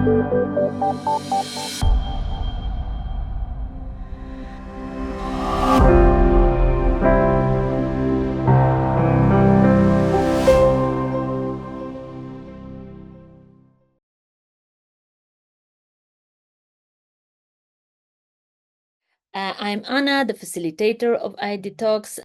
I'm Anna, the facilitator of idtalks.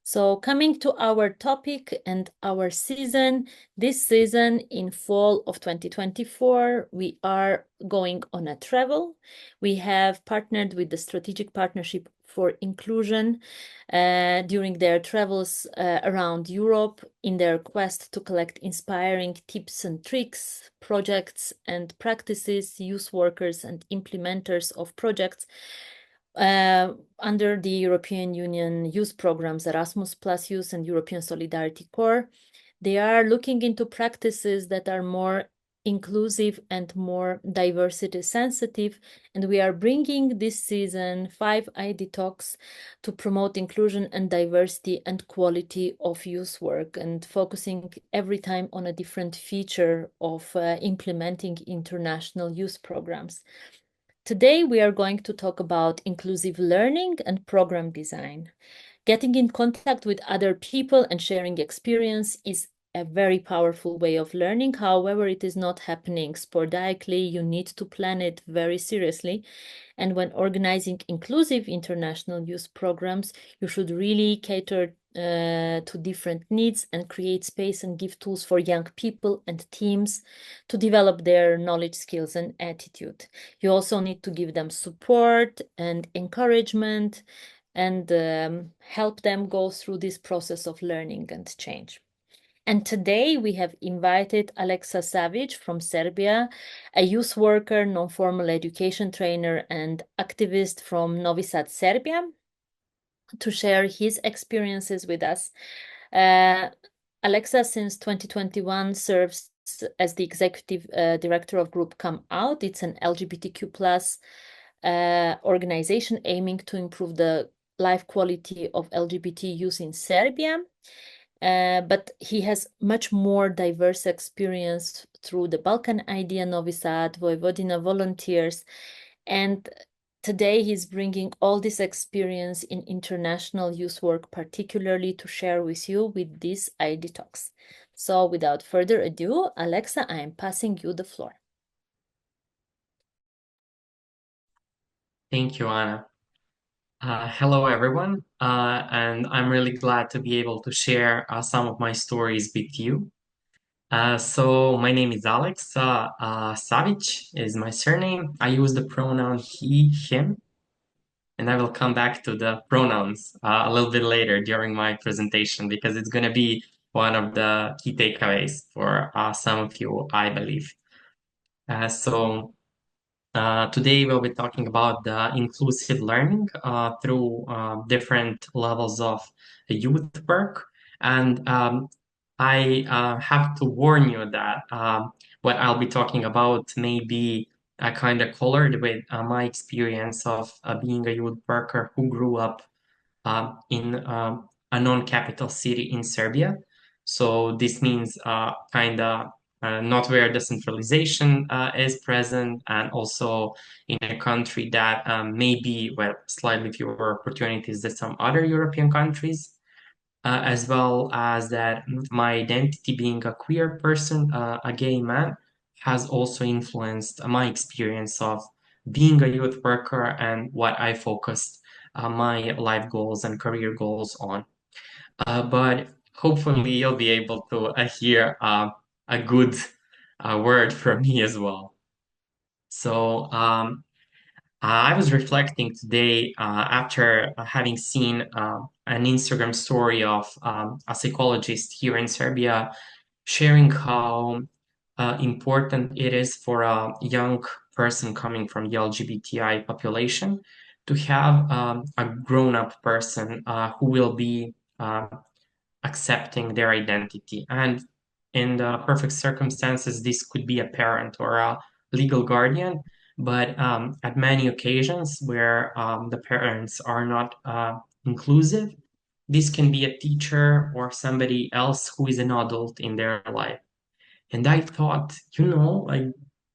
So coming to our topic and our season, this season in fall of 2024, we are going on a travel. We have partnered with the Strategic Partnership for Inclusion during their travels around Europe in their quest to collect inspiring tips and tricks, projects and practices, youth workers and implementers of projects under the European Union youth programs, Erasmus Plus Youth and European Solidarity Corps. They are looking into practices that are more inclusive and more diversity sensitive. And we are bringing this season 5 ID talks to promote inclusion and diversity and quality of youth work, and focusing every time on a different feature of implementing international youth programs. Today, we are going to talk about inclusive learning and program design. Getting in contact with other people and sharing experience is a very powerful way of learning. However, it is not happening sporadically. You need to plan it very seriously. And when organizing inclusive international youth programs, you should really cater to different needs and create space and give tools for young people and teams to develop their knowledge, skills, and attitude. You also need to give them support and encouragement and help them go through this process of learning and change. And today we have invited Aleksa Savic from Serbia, a youth worker, non-formal education trainer, and activist from Novi Sad, Serbia, to share his experiences with us. Aleksa, since 2021, serves as the executive director of Group Come Out. It's an LGBTQ plus organization aiming to improve the life quality of LGBT youth in Serbia. But he has much more diverse experience through the Balkan Idea, Novi Sad, Vojvodina volunteers. And today he's bringing all this experience in international youth work, particularly to share with you with this ID Talks. So without further ado, Aleksa, I am passing you the floor. Thank you, Anna. Hello, everyone, and I'm really glad to be able to share some of my stories with you. So my name is Aleksa Savic is my surname. I use the pronoun he, him, and I will come back to the pronouns a little bit later during my presentation because it's going to be one of the key takeaways for some of you, I believe. Today we'll be talking about the inclusive learning through different levels of youth work. And I have to warn you that what I'll be talking about may be kind of colored with my experience of being a youth worker who grew up in a non-capital city in Serbia. So this means kind of not where decentralization is present, and also in a country that may be, well, slightly fewer opportunities than some other European countries, as well as that my identity being a queer person, a gay man, has also influenced my experience of being a youth worker and what I focused my life goals and career goals on. But hopefully you'll be able to hear a good word from me as well. So I was reflecting today after having seen an Instagram story of a psychologist here in Serbia sharing how important it is for a young person coming from the LGBTI population to have a grown-up person who will be accepting their identity. And in the perfect circumstances, this could be a parent or a legal guardian. But at many occasions where the parents are not inclusive, this can be a teacher or somebody else who is an adult in their life. And I thought, like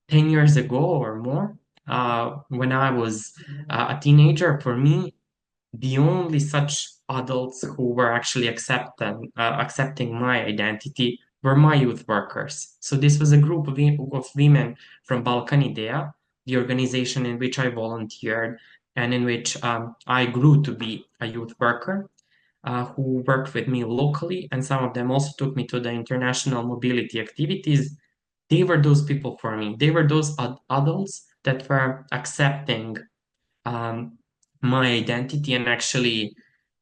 10 years ago or more, when I was a teenager. For me, the only such adults who were actually accepting my identity were my youth workers. So this was a group of women from Balkan Idea, the organization in which I volunteered and in which I grew to be a youth worker, who worked with me locally, and some of them also took me to the international mobility activities. They were those people for me. They were those adults that were accepting um, my identity, and actually,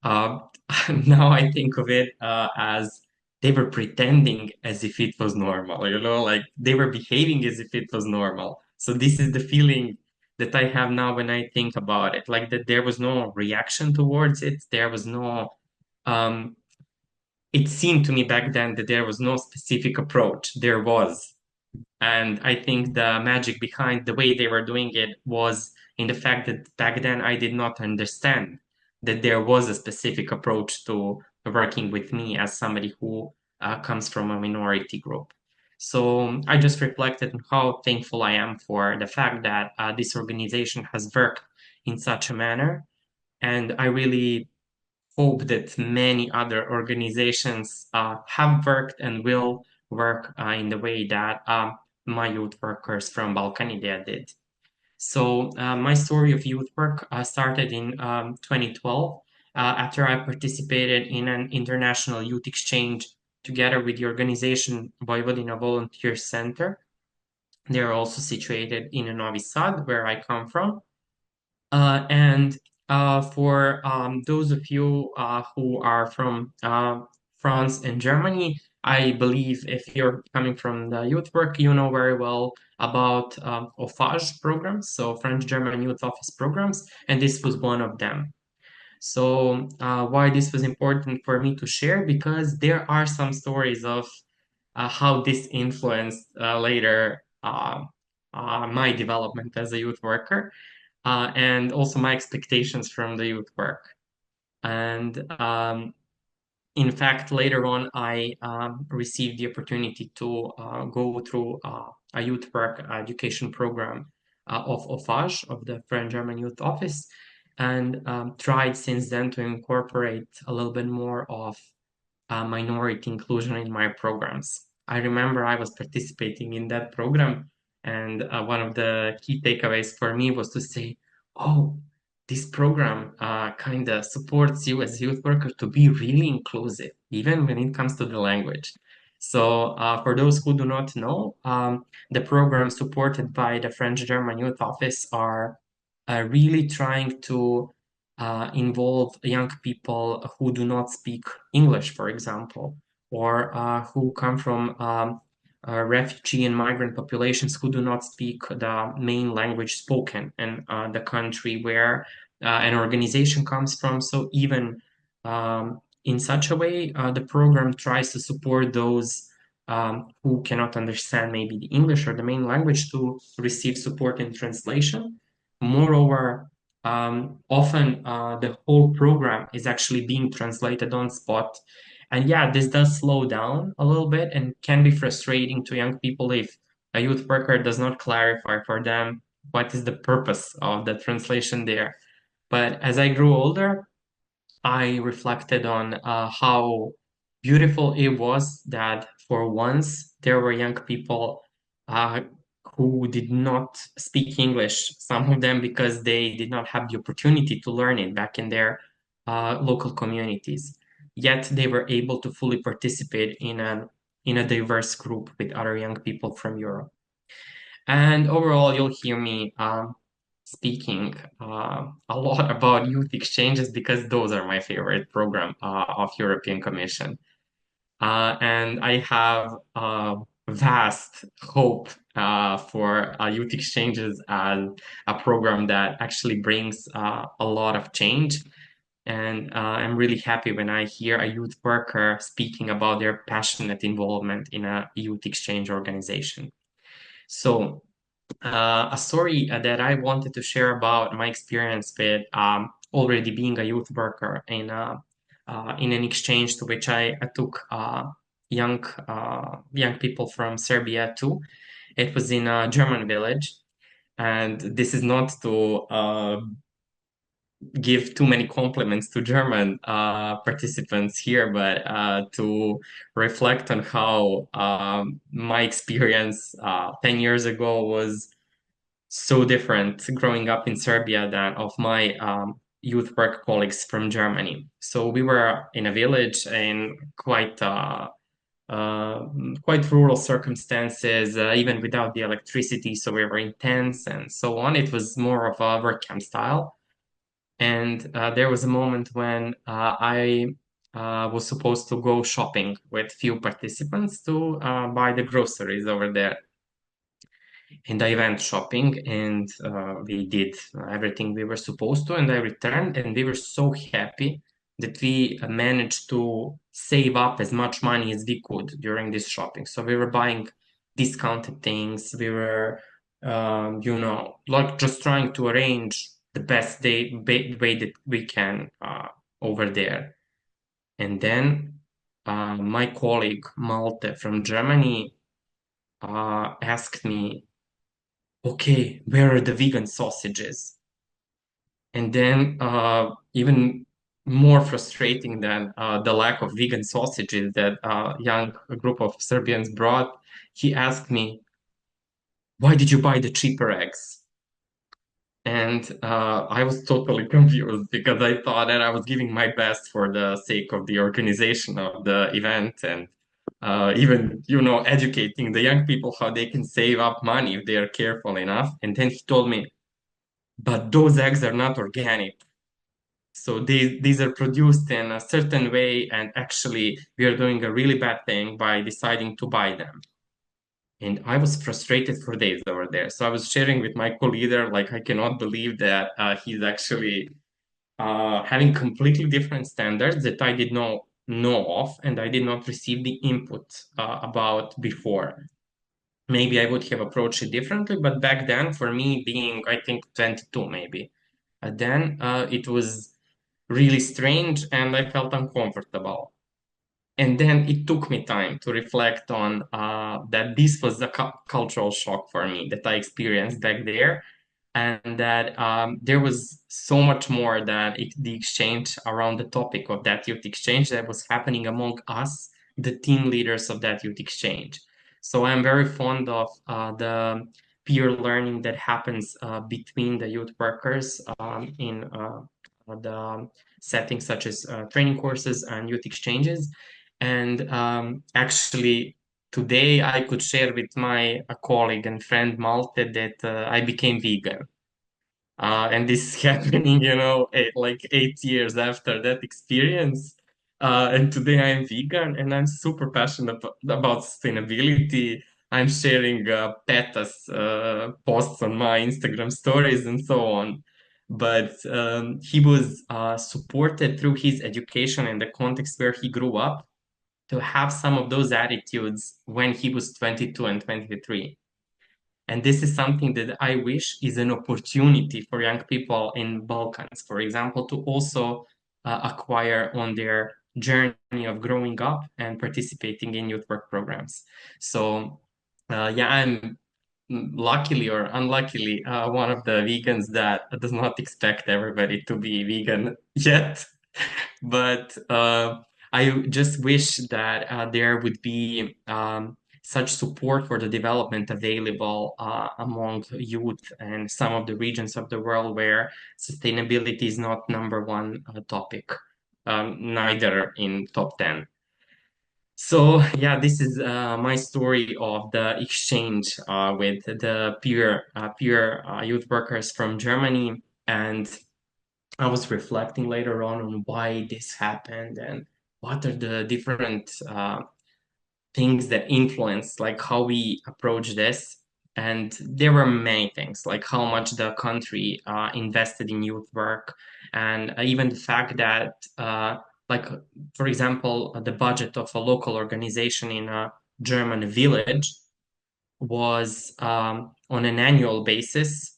uh, now I think of it as they were pretending as if it was normal, like they were behaving as if it was normal. So this is the feeling that I have now when I think about it, like that there was no reaction towards it. There was no, um, it seemed to me back then that there was no specific approach. There was. And I think the magic behind the way they were doing it was in the fact that back then I did not understand that there was a specific approach to working with me as somebody who comes from a minority group. So I just reflected on how thankful I am for the fact that this organization has worked in such a manner. And I really hope that many other organizations have worked and will work in the way that my youth workers from Balkanidea did. So my story of youth work started in 2012 after I participated in an international youth exchange together with the organization Vojvodina Volunteer Center. They are also situated in Novi Sad, where I come from. And for those of you who are from France and Germany, I believe if you're coming from the youth work, you know very well about OFAGE programs, so French-German Youth Office programs, and this was one of them. So why this was important for me to share? Because there are some stories of how this influenced later my development as a youth worker, and also my expectations from the youth work. And in fact, later on, I received the opportunity to go through a youth work education program of OFAGE, of the French-German Youth Office, and tried since then to incorporate a little bit more of minority inclusion in my programs. I remember I was participating in that program, and one of the key takeaways for me was to say, "Oh, this program kind of supports you as a youth worker to be really inclusive, even when it comes to the language." So, for those who do not know, the programs supported by the French-German Youth Office are really trying to involve young people who do not speak English, for example, or who come from refugee and migrant populations who do not speak the main language spoken in the country where an organization comes from. So even in such a way, the program tries to support those who cannot understand maybe the English or the main language to receive support in translation. Moreover, often the whole program is actually being translated on spot. And yeah, this does slow down a little bit and can be frustrating to young people if a youth worker does not clarify for them what is the purpose of the translation there. But as I grew older, I reflected on how beautiful it was that for once there were young people uh, who did not speak English, some of them because they did not have the opportunity to learn it back in their local communities. Yet they were able to fully participate in a diverse group with other young people from Europe. And overall, you'll hear me speaking a lot about youth exchanges because those are my favorite program of European Commission. And I have vast hope for youth exchanges as a program that actually brings a lot of change. And I'm really happy when I hear a youth worker speaking about their passionate involvement in a youth exchange organization. So a story that I wanted to share about my experience with already being a youth worker in an exchange to which I took young people from Serbia too. It was in a German village, and this is not to give too many compliments to German participants here, but to reflect on how my experience 10 years ago was so different growing up in Serbia than of my youth work colleagues from Germany. So we were in a village in uh, quite rural circumstances, even without the electricity. So we were in tents and so on. It was more of a work camp style. And there was a moment when I was supposed to go shopping with few participants to buy the groceries over there. And I went shopping and we did everything we were supposed to. And I returned and we were so happy that we managed to save up as much money as we could during this shopping. So we were buying discounted things. We were, like just trying to arrange the best way that we can over there. And then my colleague Malte from Germany asked me, okay, where are the vegan sausages? And then, even more frustrating than the lack of vegan sausages that a young group of Serbians brought, he asked me, why did you buy the cheaper eggs? And I was totally confused because I thought that I was giving my best for the sake of the organization of the event and even, educating the young people how they can save up money if they are careful enough. And then he told me, but those eggs are not organic. So these are produced in a certain way, and actually we are doing a really bad thing by deciding to buy them. And I was frustrated for days over there. So I was sharing with my co-leader, like I cannot believe that he's actually having completely different standards that I did not know of, and I did not receive the input about before. Maybe I would have approached it differently, but back then, for me, being I think 22, maybe, then it was really strange and I felt uncomfortable. And then it took me time to reflect on that this was a cultural shock for me that I experienced back there, and that there was so much more than the exchange around the topic of that youth exchange that was happening among us, the team leaders of that youth exchange. So I'm very fond of the peer learning that happens between the youth workers in the settings such as training courses and youth exchanges. And actually, today I could share with my colleague and friend Malte that I became vegan. And this is happening, like 8 years after that experience. And today I'm vegan and I'm super passionate about sustainability. I'm sharing PETA's posts on my Instagram stories and so on. But he was supported through his education and the context where he grew up to have some of those attitudes when he was 22 and 23. And this is something that I wish is an opportunity for young people in Balkans, for example, to also acquire on their journey of growing up and participating in youth work programs. So, yeah, I'm luckily or unluckily one of the vegans that does not expect everybody to be vegan yet. But I just wish that there would be such support for the development available among youth and some of the regions of the world where sustainability is not number one topic, neither in top 10. So yeah, this is my story of the exchange with the peer youth workers from Germany, and I was reflecting later on why this happened and what are the different things that influence like how we approach this. And there were many things like how much the country invested in youth work, and even the fact that like for example the budget of a local organization in a German village was on an annual basis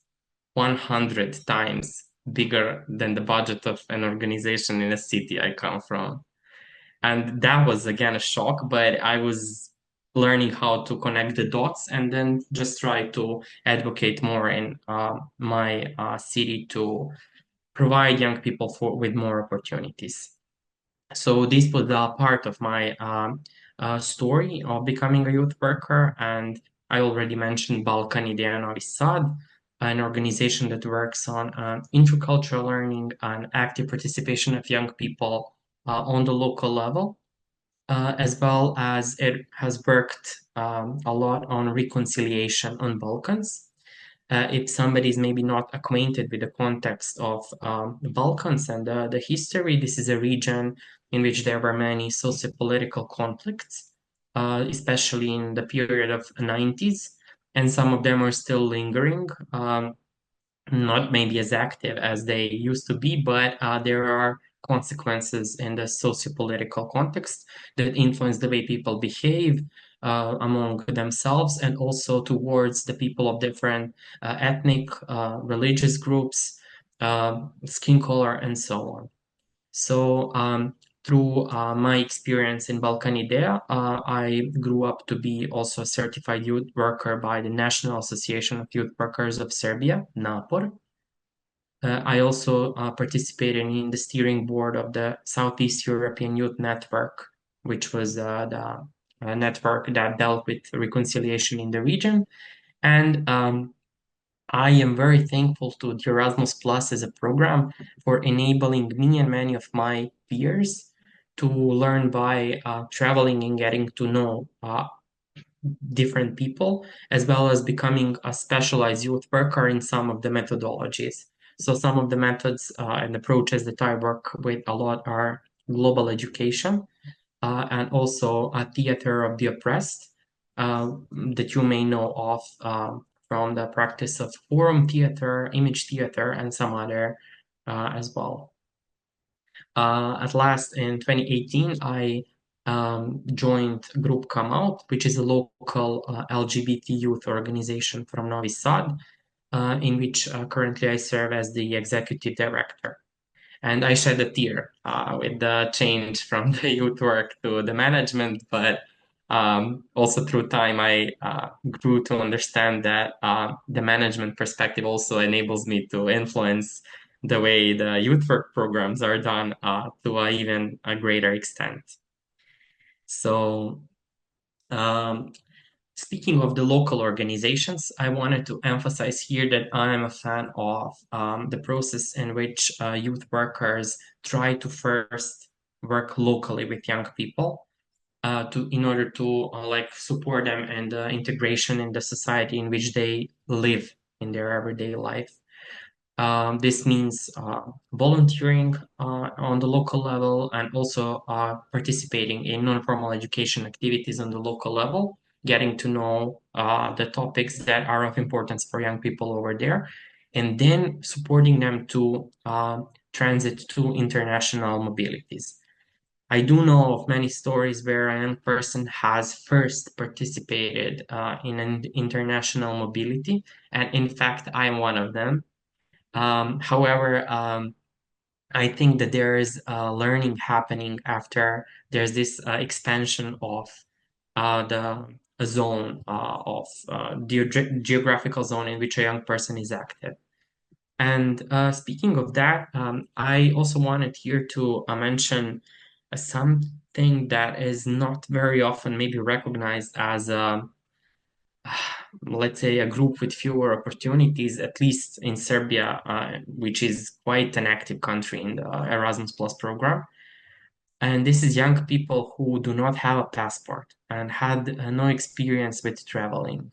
100 times bigger than the budget of an organization in a city I come from. And that was again a shock, but I was learning how to connect the dots, and then just try to advocate more in my city to provide young people with more opportunities. So this was a part of my story of becoming a youth worker, and I already mentioned Balkan Ideja Novi Sad, an organization that works on intercultural learning and active participation of young people on the local level, as well as it has worked a lot on reconciliation on Balkans. If somebody is maybe not acquainted with the context of the Balkans and the history, this is a region in which there were many socio-political conflicts, especially in the period of the 90s, and some of them are still lingering. Not maybe as active as they used to be, but there are consequences in the socio-political context that influence the way people behave among themselves and also towards the people of different ethnic, religious groups, skin color, and so on. So, through my experience in Balkan Idea, I grew up to be also a certified youth worker by the National Association of Youth Workers of Serbia, NAPOR. I also participated in the steering board of the Southeast European Youth Network, which was the network that dealt with reconciliation in the region. And I am very thankful to the Erasmus Plus as a program for enabling me and many of my peers to learn by traveling and getting to know different people, as well as becoming a specialized youth worker in some of the methodologies. So some of the methods and approaches that I work with a lot are global education and also a theater of the oppressed that you may know of from the practice of forum theater, image theater, and some other as well. At last, in 2018, I joined Group Come Out, which is a local LGBT youth organization from Novi Sad, in which currently I serve as the executive director. And I shed a tear with the change from the youth work to the management, but also through time, I grew to understand that the management perspective also enables me to influence the way the youth work programs are done to even a greater extent. So, um, speaking of the local organizations, I wanted to emphasize here that I'm a fan of the process in which youth workers try to first work locally with young people in order to like support them and integration in the society in which they live in their everyday life. This means volunteering on the local level and also participating in non-formal education activities on the local level, getting to know the topics that are of importance for young people over there, and then supporting them to transit to international mobilities. I do know of many stories where a young person has first participated in an international mobility, and in fact, I am one of them. However, I think that there is learning happening after there's this expansion of the zone of the geographical zone in which a young person is active. And speaking of that, I also wanted here to mention something that is not very often maybe recognized as let's say a group with fewer opportunities, at least in Serbia, which is quite an active country in the Erasmus Plus program. And this is young people who do not have a passport and had no experience with traveling.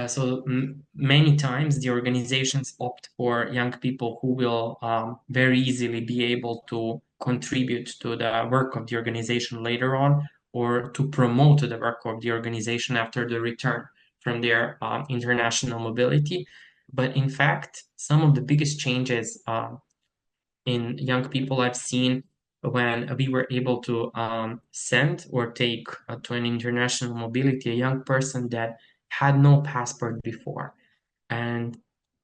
So many times the organizations opt for young people who will very easily be able to contribute to the work of the organization later on or to promote the work of the organization after the return from their international mobility. But in fact, some of the biggest changes in young people I've seen when we were able to send or take to an international mobility a young person that had no passport before. And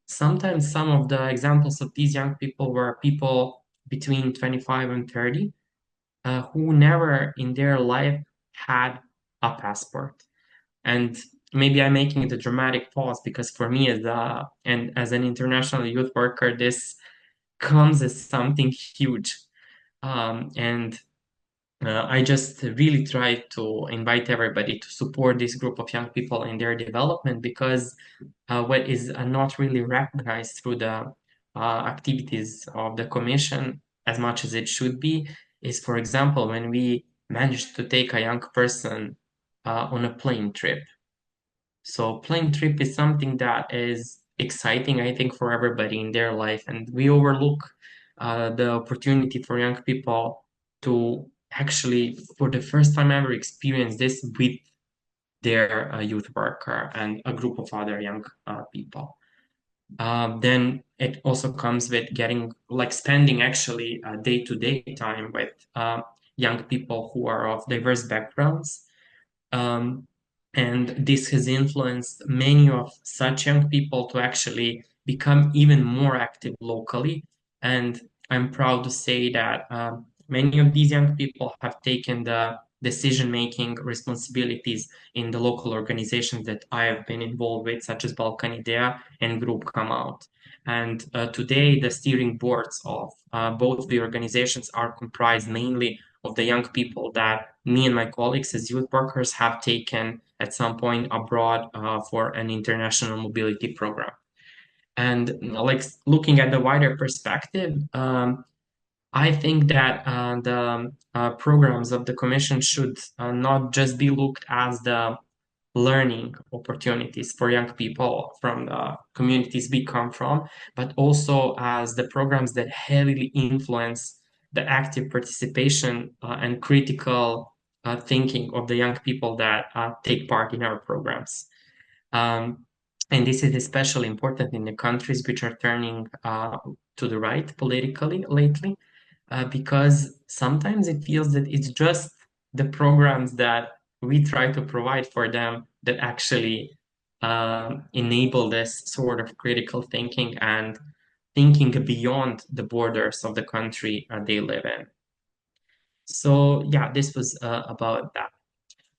sometimes some of the examples of these young people were people between 25 and 30 who never in their life had a passport. And maybe I'm making the dramatic pause because for me as an international youth worker, this comes as something huge. And I just really try to invite everybody to support this group of young people in their development because what is not really recognized through the activities of the Commission as much as it should be is, for example, when we managed to take a young person on a plane trip. So plane trip is something that is exciting, I think, for everybody in their life, and we overlook the opportunity for young people to actually, for the first time ever, experience this with their youth worker and a group of other young people. Then it also comes with getting, like, spending actually day-to-day time with young people who are of diverse backgrounds. Um, and this has influenced many of such young people to actually become even more active locally. And I'm proud to say that many of these young people have taken the decision-making responsibilities in the local organizations that I have been involved with, such as Balkan Idea and Group Come Out. And today, the steering boards of both the organizations are comprised mainly of the young people that me and my colleagues as youth workers have taken at some point abroad for an international mobility program. And like looking at the wider perspective, I think that the programs of the Commission should not just be looked as the learning opportunities for young people from the communities we come from, but also as the programs that heavily influence the active participation and critical thinking of the young people that take part in our programs. Um, and this is especially important in the countries which are turning to the right politically lately, because sometimes it feels that it's just the programs that we try to provide for them that actually enable this sort of critical thinking and thinking beyond the borders of the country they live in. So yeah, this was about that.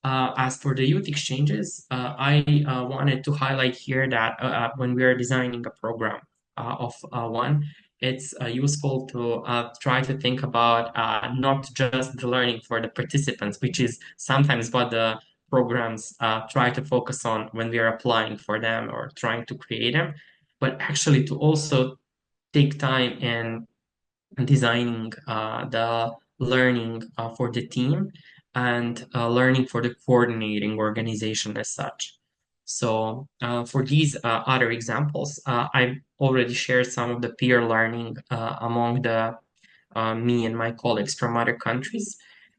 As for the youth exchanges, I wanted to highlight here that when we are designing a program of one, it's useful to try to think about not just the learning for the participants, which is sometimes what the programs try to focus on when we are applying for them or trying to create them, but actually to also take time in designing the learning for the team and learning for the coordinating organization as such. So for these other examples, I've already shared some of the peer learning among the me and my colleagues from other countries.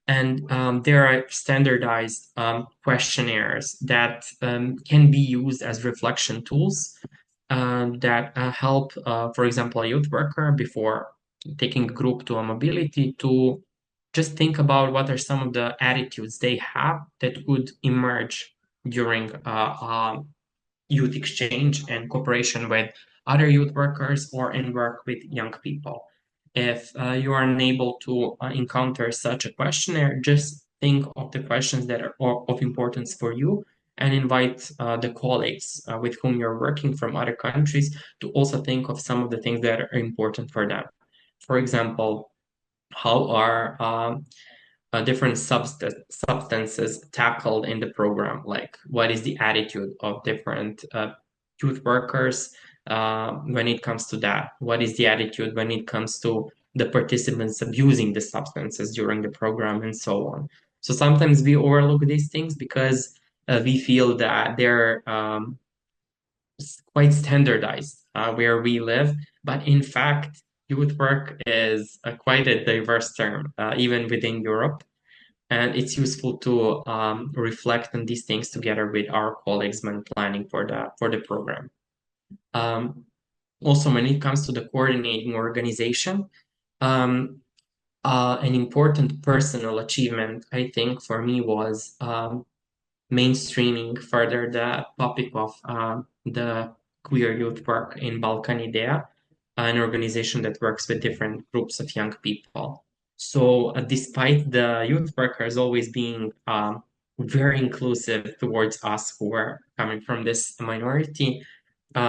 And there are standardized questionnaires that can be used as reflection tools that help, for example, a youth worker before taking a group to a mobility to just think about what are some of the attitudes they have that could emerge during youth exchange and cooperation with other youth workers or in work with young people. If you are unable to encounter such a questionnaire, just think of the questions that are of importance for you and invite the colleagues with whom you're working from other countries to also think of some of the things that are important for them. For example, how are different substances tackled in the program? Like, what is the attitude of different youth workers when it comes to that? What is the attitude when it comes to the participants abusing the substances during the program and so on? So sometimes we overlook these things because we feel that they're quite standardized where we live, but in fact, youth work is quite a diverse term, even within Europe. And it's useful to reflect on these things together with our colleagues when planning for the program. Um, Also, when it comes to the coordinating organization, um, an important personal achievement, I think, for me was mainstreaming further the topic of the queer youth work in Balkan Idea, an organization that works with different groups of young people. So, despite the youth workers always being very inclusive towards us who were coming from this minority.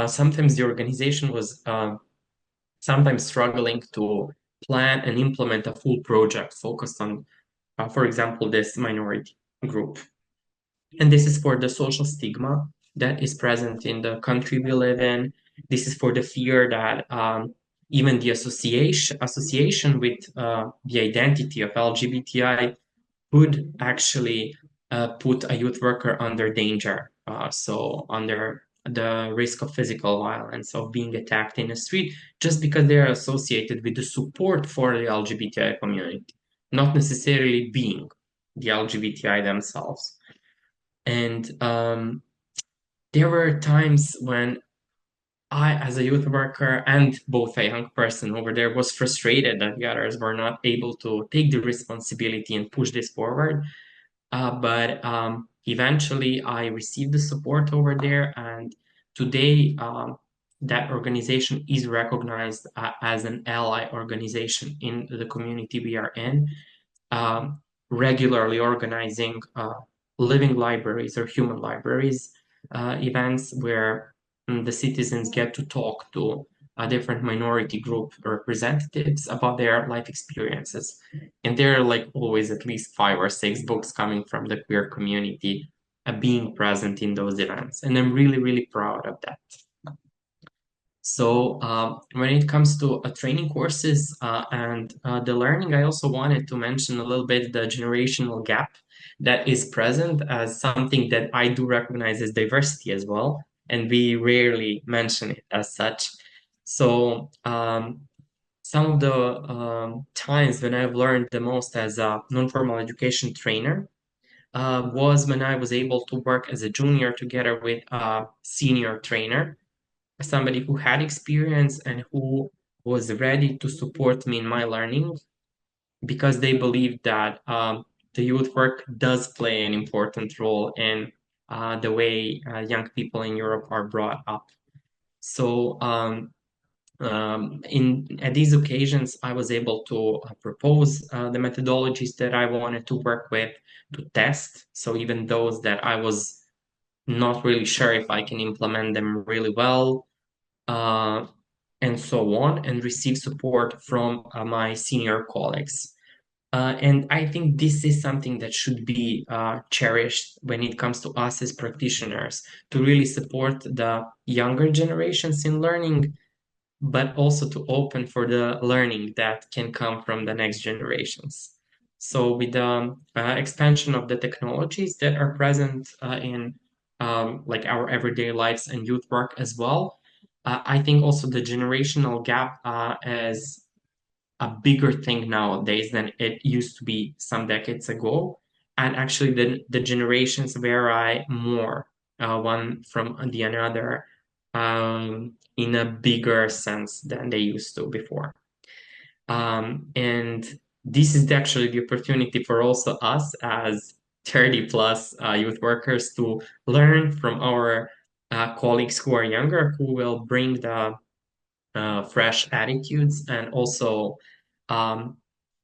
Sometimes the organization was sometimes struggling to plan and implement a full project focused on, for example, this minority group. And this is for the social stigma that is present in the country we live in. This is for the fear that even the association with the identity of LGBTI would actually put a youth worker under danger. So under the risk of physical violence, of being attacked in the street, just because they are associated with the support for the LGBTI community, not necessarily being the LGBTI themselves. And there were times when I, as a youth worker and both a young person over there, was frustrated that the others were not able to take the responsibility and push this forward. But eventually, I received the support over there, and today that organization is recognized as an ally organization in the community we are in, um, regularly organizing living libraries or human libraries events where the citizens get to talk to different minority group representatives about their life experiences. And there are like always at least 5 or 6 books coming from the queer community being present in those events. And I'm really, really proud of that. So when it comes to training courses and the learning, I also wanted to mention a little bit the generational gap that is present as something that I do recognize as diversity as well, and we rarely mention it as such. So some of the times when I've learned the most as a non-formal education trainer was when I was able to work as a junior together with a senior trainer, somebody who had experience and who was ready to support me in my learning because they believed that the youth work does play an important role in the way young people in Europe are brought up. So in at these occasions, I was able to propose the methodologies that I wanted to work with to test. So even those that I was not really sure if I can implement them really well, uh, and so on, and receive support from my senior colleagues. And I think this is something that should be cherished when it comes to us as practitioners to really support the younger generations in learning, but also to open for the learning that can come from the next generations. So, with the expansion of the technologies that are present in like our everyday lives and youth work as well, I think also the generational gap is a bigger thing nowadays than it used to be some decades ago. And actually, the generations vary more one from the another in a bigger sense than they used to before. And this is actually the opportunity for also us as 30 plus youth workers to learn from our colleagues who are younger, who will bring the fresh attitudes and also um,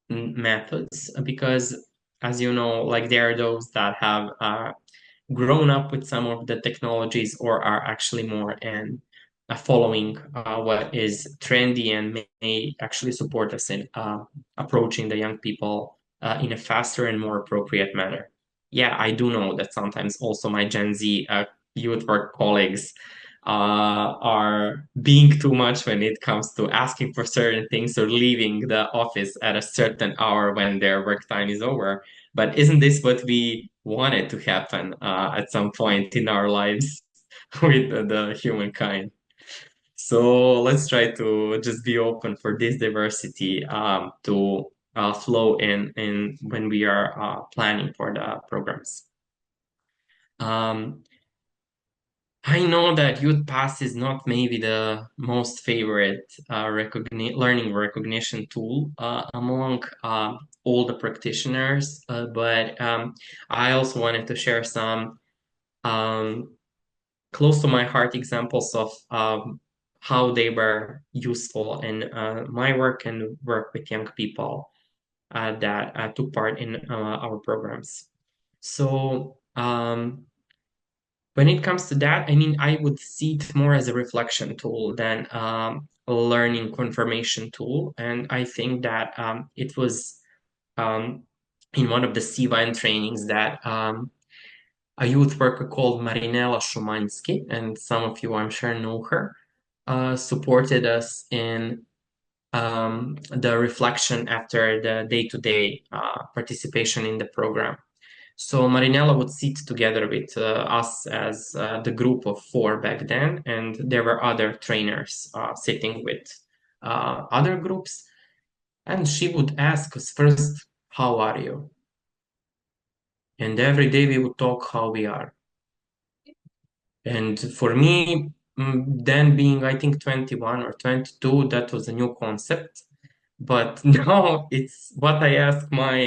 methods. Because as you know, like there are those that have grown up with some of the technologies or are actually more in following what is trendy and may actually support us in approaching the young people in a faster and more appropriate manner. Yeah, I do know that sometimes also my Gen Z youth work colleagues are being too much when it comes to asking for certain things or leaving the office at a certain hour when their work time is over. But isn't this what we wanted to happen at some point in our lives with the humankind? So let's try to just be open for this diversity to flow in when we are planning for the programs. Um, I know that Youth Pass is not maybe the most favorite learning recognition tool among all the practitioners, but I also wanted to share some um, close to my heart examples of how they were useful in my work and work with young people that took part in our programs. So Um, when it comes to that, I mean, I would see it more as a reflection tool than a learning confirmation tool. And I think that it was um, in one of the CYN trainings that a youth worker called Marinela Shumansky, and some of you, I'm sure, know her, supported us in the reflection after the day-to-day participation in the program. So Marinella would sit together with us as the group of four back then, and there were other trainers sitting with other groups, and she would ask us first, "How are you?" And every day we would talk how we are. And for me, then being, I think, 21 or 22, that was a new concept. But now it's what I ask my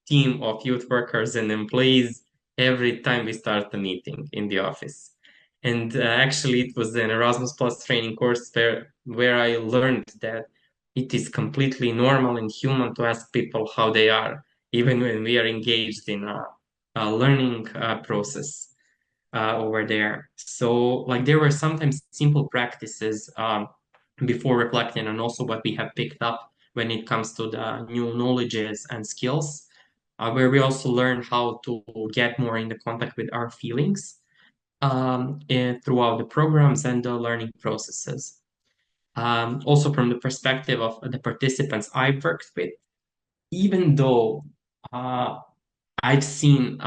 team of youth workers and employees every time we start a meeting in the office. And actually, it was an Erasmus Plus training course where I learned that it is completely normal and human to ask people how they are, even when we are engaged in a learning process over there. So, like, there were sometimes simple practices before reflecting, and also what we have picked up when it comes to the new knowledges and skills, where we also learn how to get more in the contact with our feelings and throughout the programs and the learning processes. Also, from the perspective of the participants I've worked with, even though uh, I've seen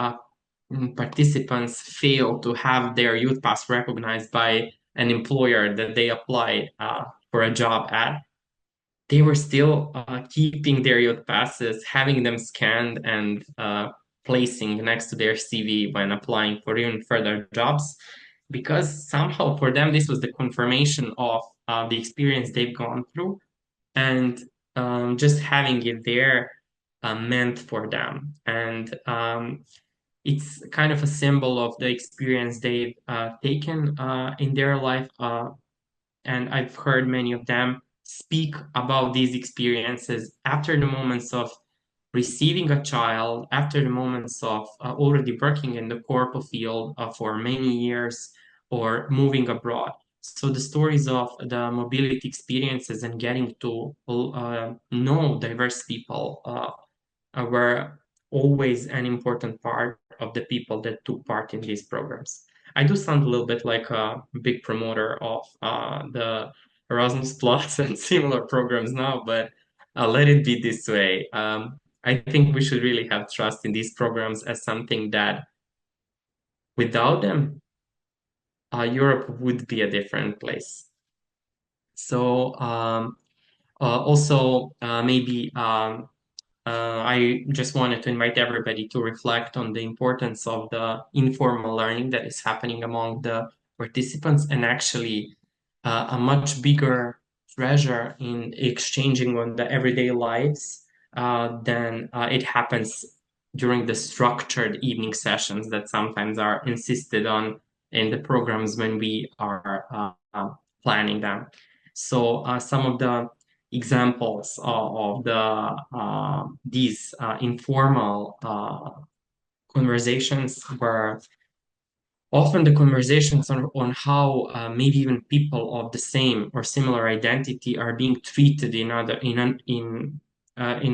participants fail to have their youth pass recognized by an employer that they applied for a job at. They were still keeping their youth passes, having them scanned and placing next to their CV when applying for even further jobs, because somehow for them this was the confirmation of the experience they've gone through, and just having it there meant for them. And it's kind of a symbol of the experience they've taken in their life. And I've heard many of them speak about these experiences after the moments of receiving a child, after the moments of already working in the corporate field for many years or moving abroad. So the stories of the mobility experiences and getting to know diverse people were always an important part of the people that took part in these programs. I do sound a little bit like a big promoter of the Erasmus Plus and similar programs now, but let it be this way. I think we should really have trust in these programs as something that without them, Europe would be a different place. So also maybe I just wanted to invite everybody to reflect on the importance of the informal learning that is happening among the participants, and actually a much bigger treasure in exchanging on the everyday lives than it happens during the structured evening sessions that sometimes are insisted on in the programs when we are planning them. So some of the examples of the these informal conversations were often the conversations on how maybe even people of the same or similar identity are being treated in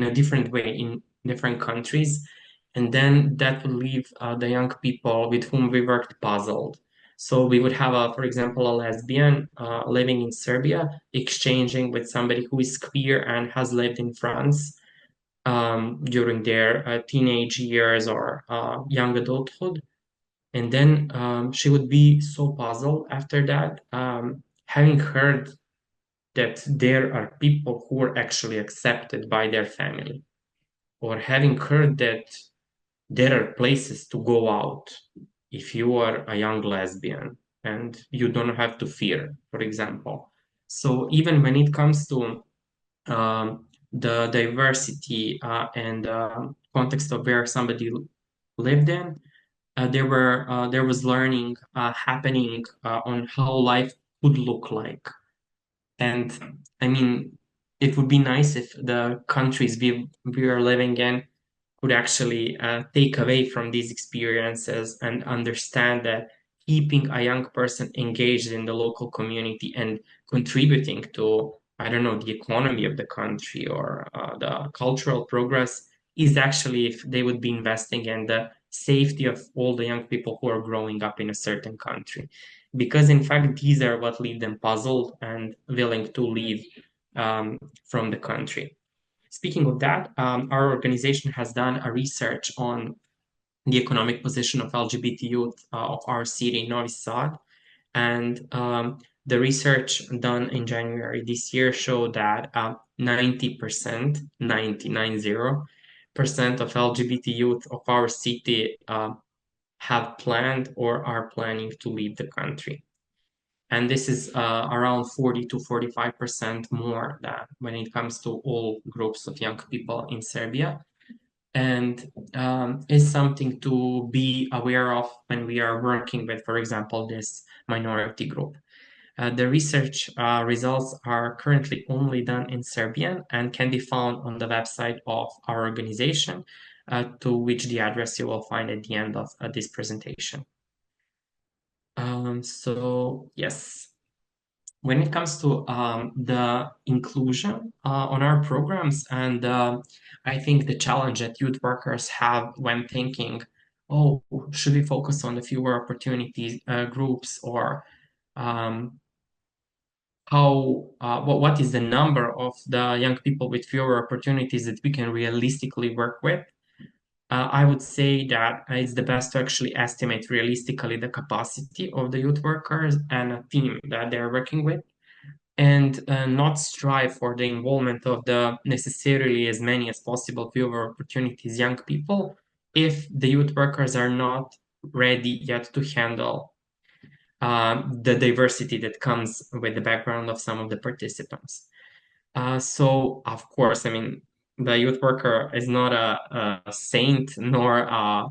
a different way in different countries, and then that would leave the young people with whom we worked puzzled. So we would have for example, a lesbian living in Serbia exchanging with somebody who is queer and has lived in France during their teenage years or young adulthood. And then she would be so puzzled after that, having heard that there are people who are actually accepted by their family, or having heard that there are places to go out if you are a young lesbian and you don't have to fear, for example. So even when it comes to the diversity and context of where somebody lived in, there was learning happening on how life would look like. And I mean, it would be nice if the countries we are living in could actually take away from these experiences and understand that keeping a young person engaged in the local community and contributing to, I don't know, the economy of the country or the cultural progress is actually if they would be investing in the safety of all the young people who are growing up in a certain country. Because in fact, these are what leave them puzzled and willing to leave from the country. Speaking of that, our organization has done a research on the economic position of LGBT youth of our city, Novi Sad, and the research done in January this year showed that 90%, 90% of LGBT youth of our city have planned or are planning to leave the country. And this is around 40 to 45% more than when it comes to all groups of young people in Serbia. And is something to be aware of when we are working with, for example, this minority group. The research results are currently only done in Serbian and can be found on the website of our organization, to which the address you will find at the end of this presentation. So yes, when it comes to the inclusion on our programs, and I think the challenge that youth workers have when thinking, oh, should we focus on the fewer opportunities groups, or um, what is the number of the young people with fewer opportunities that we can realistically work with? I would say that it's the best to actually estimate realistically the capacity of the youth workers and a team that they're working with, and not strive for the involvement of the necessarily as many as possible fewer opportunities young people if the youth workers are not ready yet to handle the diversity that comes with the background of some of the participants. So, of course, I mean, the youth worker is not a saint nor a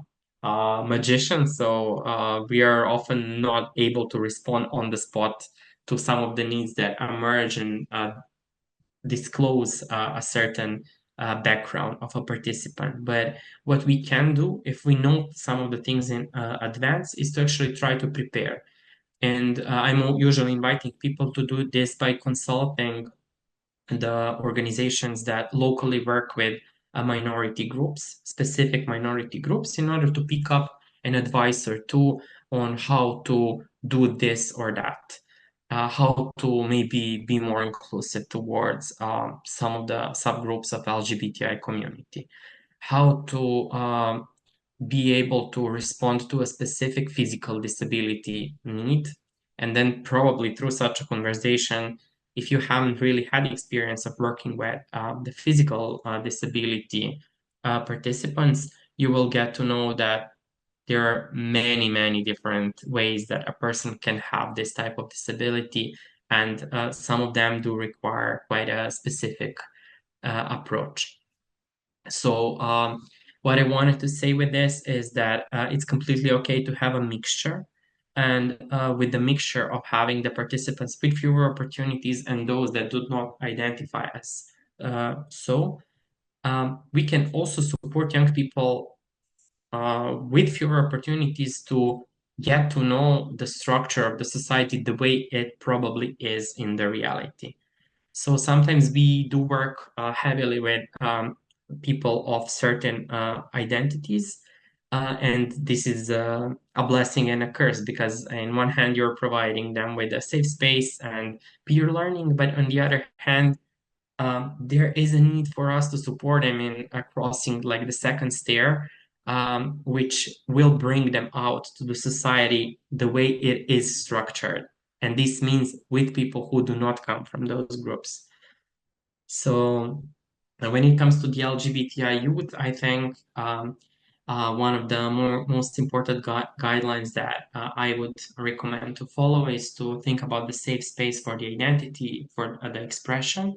magician, so we are often not able to respond on the spot to some of the needs that emerge and disclose a certain background of a participant. But what we can do, if we know some of the things in advance, is to actually try to prepare. And I'm usually inviting people to do this by consulting the organizations that locally work with minority groups, specific minority groups, in order to pick up an advice or two on how to do this or that, how to maybe be more inclusive towards some of the subgroups of LGBTI community, how to be able to respond to a specific physical disability need. And then probably through such a conversation, if you haven't really had the experience of working with the physical disability participants, you will get to know that there are many, many different ways that a person can have this type of disability. And some of them do require quite a specific approach. So what I wanted to say with this is that it's completely okay to have a mixture. And with the mixture of having the participants with fewer opportunities and those that do not identify as we can also support young people with fewer opportunities to get to know the structure of the society the way it probably is in the reality. So sometimes we do work heavily with people of certain identities. And this is a blessing and a curse, because in one hand you're providing them with a safe space and peer learning, but on the other hand, there is a need for us to support them in crossing like the second stair, which will bring them out to the society the way it is structured. And this means with people who do not come from those groups. So when it comes to the LGBTI youth, I think one of the most important guidelines that I would recommend to follow is to think about the safe space for the identity, for the expression,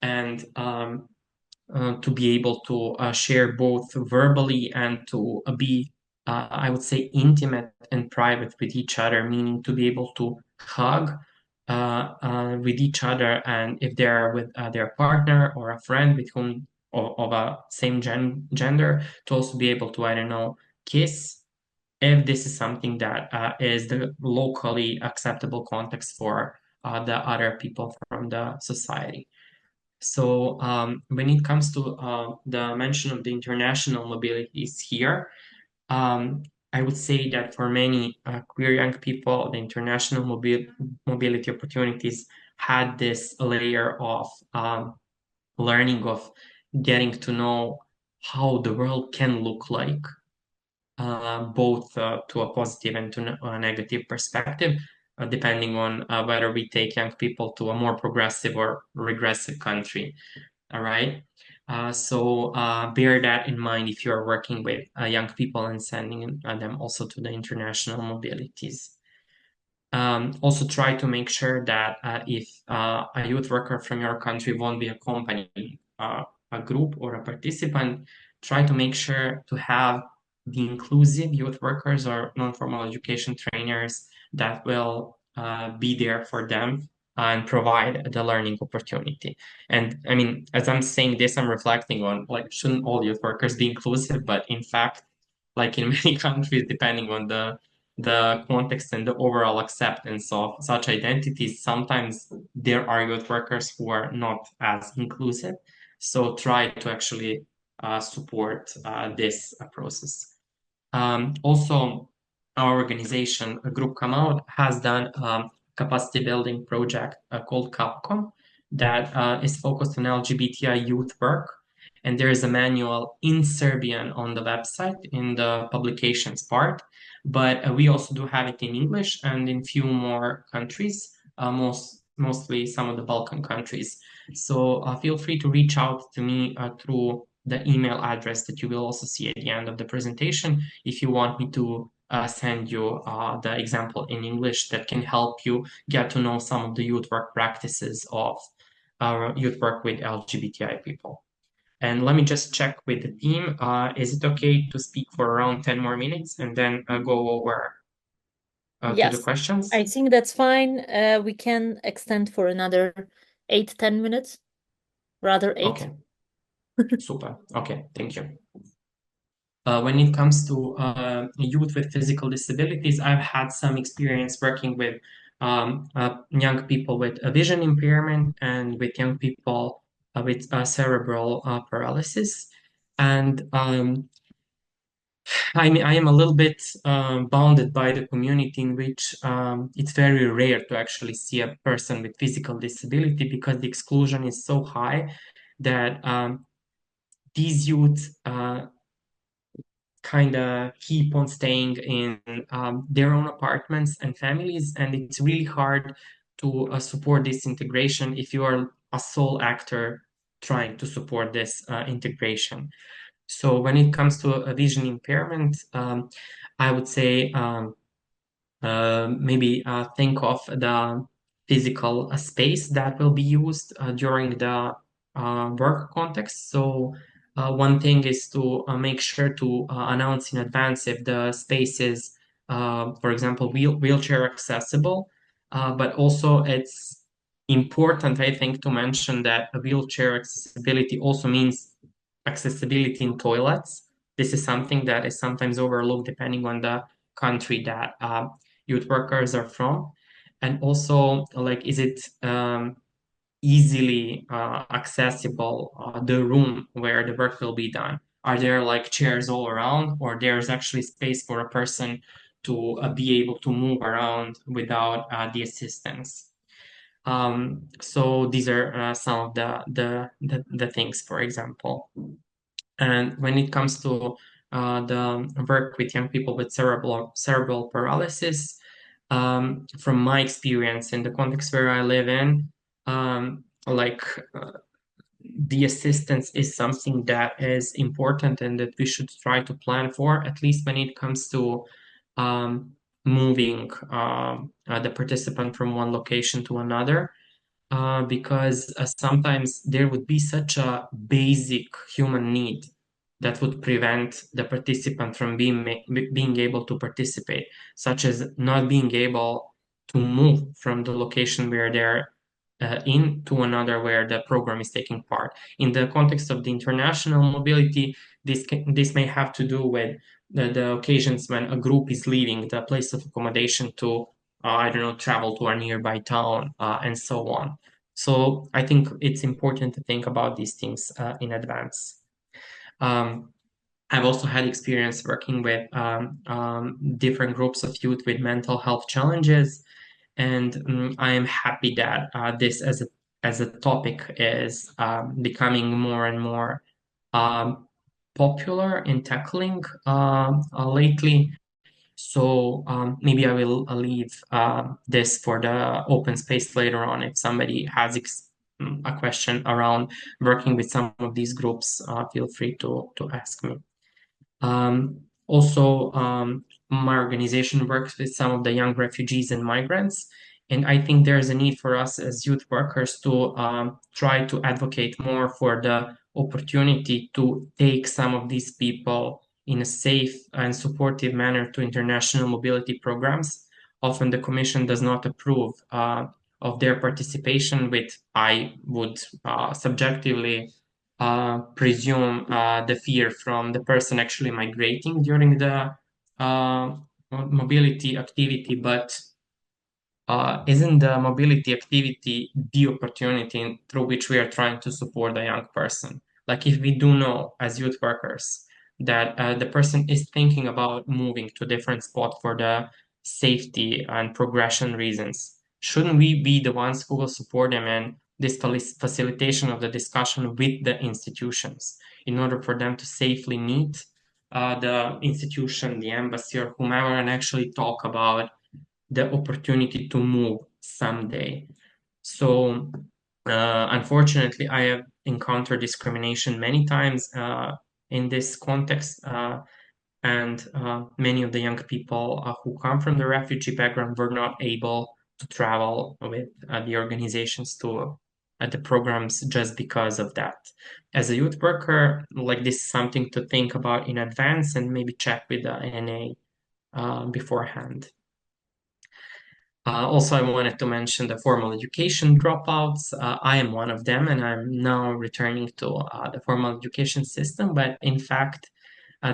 and to be able to share both verbally and to be, I would say, intimate and private with each other, meaning to be able to hug with each other, and if they're with their partner or a friend with whom of a same gender to also be able to, I don't know, kiss if this is something that is the locally acceptable context for the other people from the society. So when it comes to the mention of the international mobilities here, um, I would say that for many queer young people, the international mobility opportunities had this layer of learning, of getting to know how the world can look like, both to a positive and to a negative perspective, depending on whether we take young people to a more progressive or regressive country. All right. So bear that in mind if you're working with young people and sending them also to the international mobilities. Also try to make sure that if a youth worker from your country won't be accompanying a group or a participant, try to make sure to have the inclusive youth workers or non-formal education trainers that will be there for them and provide the learning opportunity. And I mean, as I'm saying this, I'm reflecting on, like, shouldn't all youth workers be inclusive? But in fact, like in many countries, depending on the context and the overall acceptance of such identities, sometimes there are youth workers who are not as inclusive. So try to actually support this process. Also, our organization, a group Come Out, has done capacity building project called Capcom that is focused on LGBTI youth work. And there is a manual in Serbian on the website in the publications part, but we also do have it in English and in few more countries, mostly some of the Balkan countries. So feel free to reach out to me through the email address that you will also see at the end of the presentation if you want me to send you the example in English that can help you get to know some of the youth work practices of youth work with LGBTI people. And let me just check with the team. Is it okay to speak for around 10 more minutes and then go over to the Yes, questions? I think that's fine. We can extend for another 8, 10 minutes, rather eight. Okay, super. Okay, thank you. When it comes to youth with physical disabilities, I've had some experience working with young people with a vision impairment and with young people with cerebral paralysis. And I mean, I am a little bit bounded by the community in which it's very rare to actually see a person with physical disability because the exclusion is so high that these youth kind of keep on staying in their own apartments and families, and it's really hard to support this integration if you are a sole actor trying to support this integration. So when it comes to a vision impairment, I would say maybe think of the physical space that will be used during the work context. So one thing is to make sure to announce in advance if the space is, for example, wheelchair accessible. But also it's important, I think, to mention that a wheelchair accessibility also means accessibility in toilets. This is something that is sometimes overlooked depending on the country that youth workers are from. And also, like, is it easily accessible, the room where the work will be done? Are there like chairs all around, or there's actually space for a person to be able to move around without the assistance? So these are some of the things, for example. And when it comes to the work with young people with cerebral paralysis, from my experience in the context where I live in, like the assistance is something that is important and that we should try to plan for, at least when it comes to um, moving the participant from one location to another. Because sometimes there would be such a basic human need that would prevent the participant from being able to participate, such as not being able to move from the location where they're into another where the program is taking part. In the context of the international mobility, this may have to do with the occasions when a group is leaving the place of accommodation to, I don't know, travel to a nearby town, and so on. So I think it's important to think about these things in advance. Um, I've also had experience working with different groups of youth with mental health challenges, and I am happy that this as a topic is becoming more and more um, popular in tackling lately. So maybe I will leave this for the open space later on. If somebody has a question around working with some of these groups, feel free to ask me. Also, my organization works with some of the young refugees and migrants, and I think there's a need for us as youth workers to try to advocate more for the opportunity to take some of these people in a safe and supportive manner to international mobility programs. Often the Commission does not approve of their participation, with, I would subjectively presume the fear from the person actually migrating during the mobility activity, but isn't the mobility activity the opportunity through which we are trying to support a young person? Like if we do know as youth workers that the person is thinking about moving to a different spot for the safety and progression reasons, shouldn't we be the ones who will support them in this facilitation of the discussion with the institutions in order for them to safely meet the institution, the embassy, or whomever, and actually talk about the opportunity to move someday. So, unfortunately, I have encountered discrimination many times in this context, and many of the young people who come from the refugee background were not able to travel with the organizations to the programs just because of that. As a youth worker, like this is something to think about in advance and maybe check with the NA beforehand. Also, I wanted to mention the formal education dropouts. I am one of them, and I'm now returning to the formal education system. But in fact,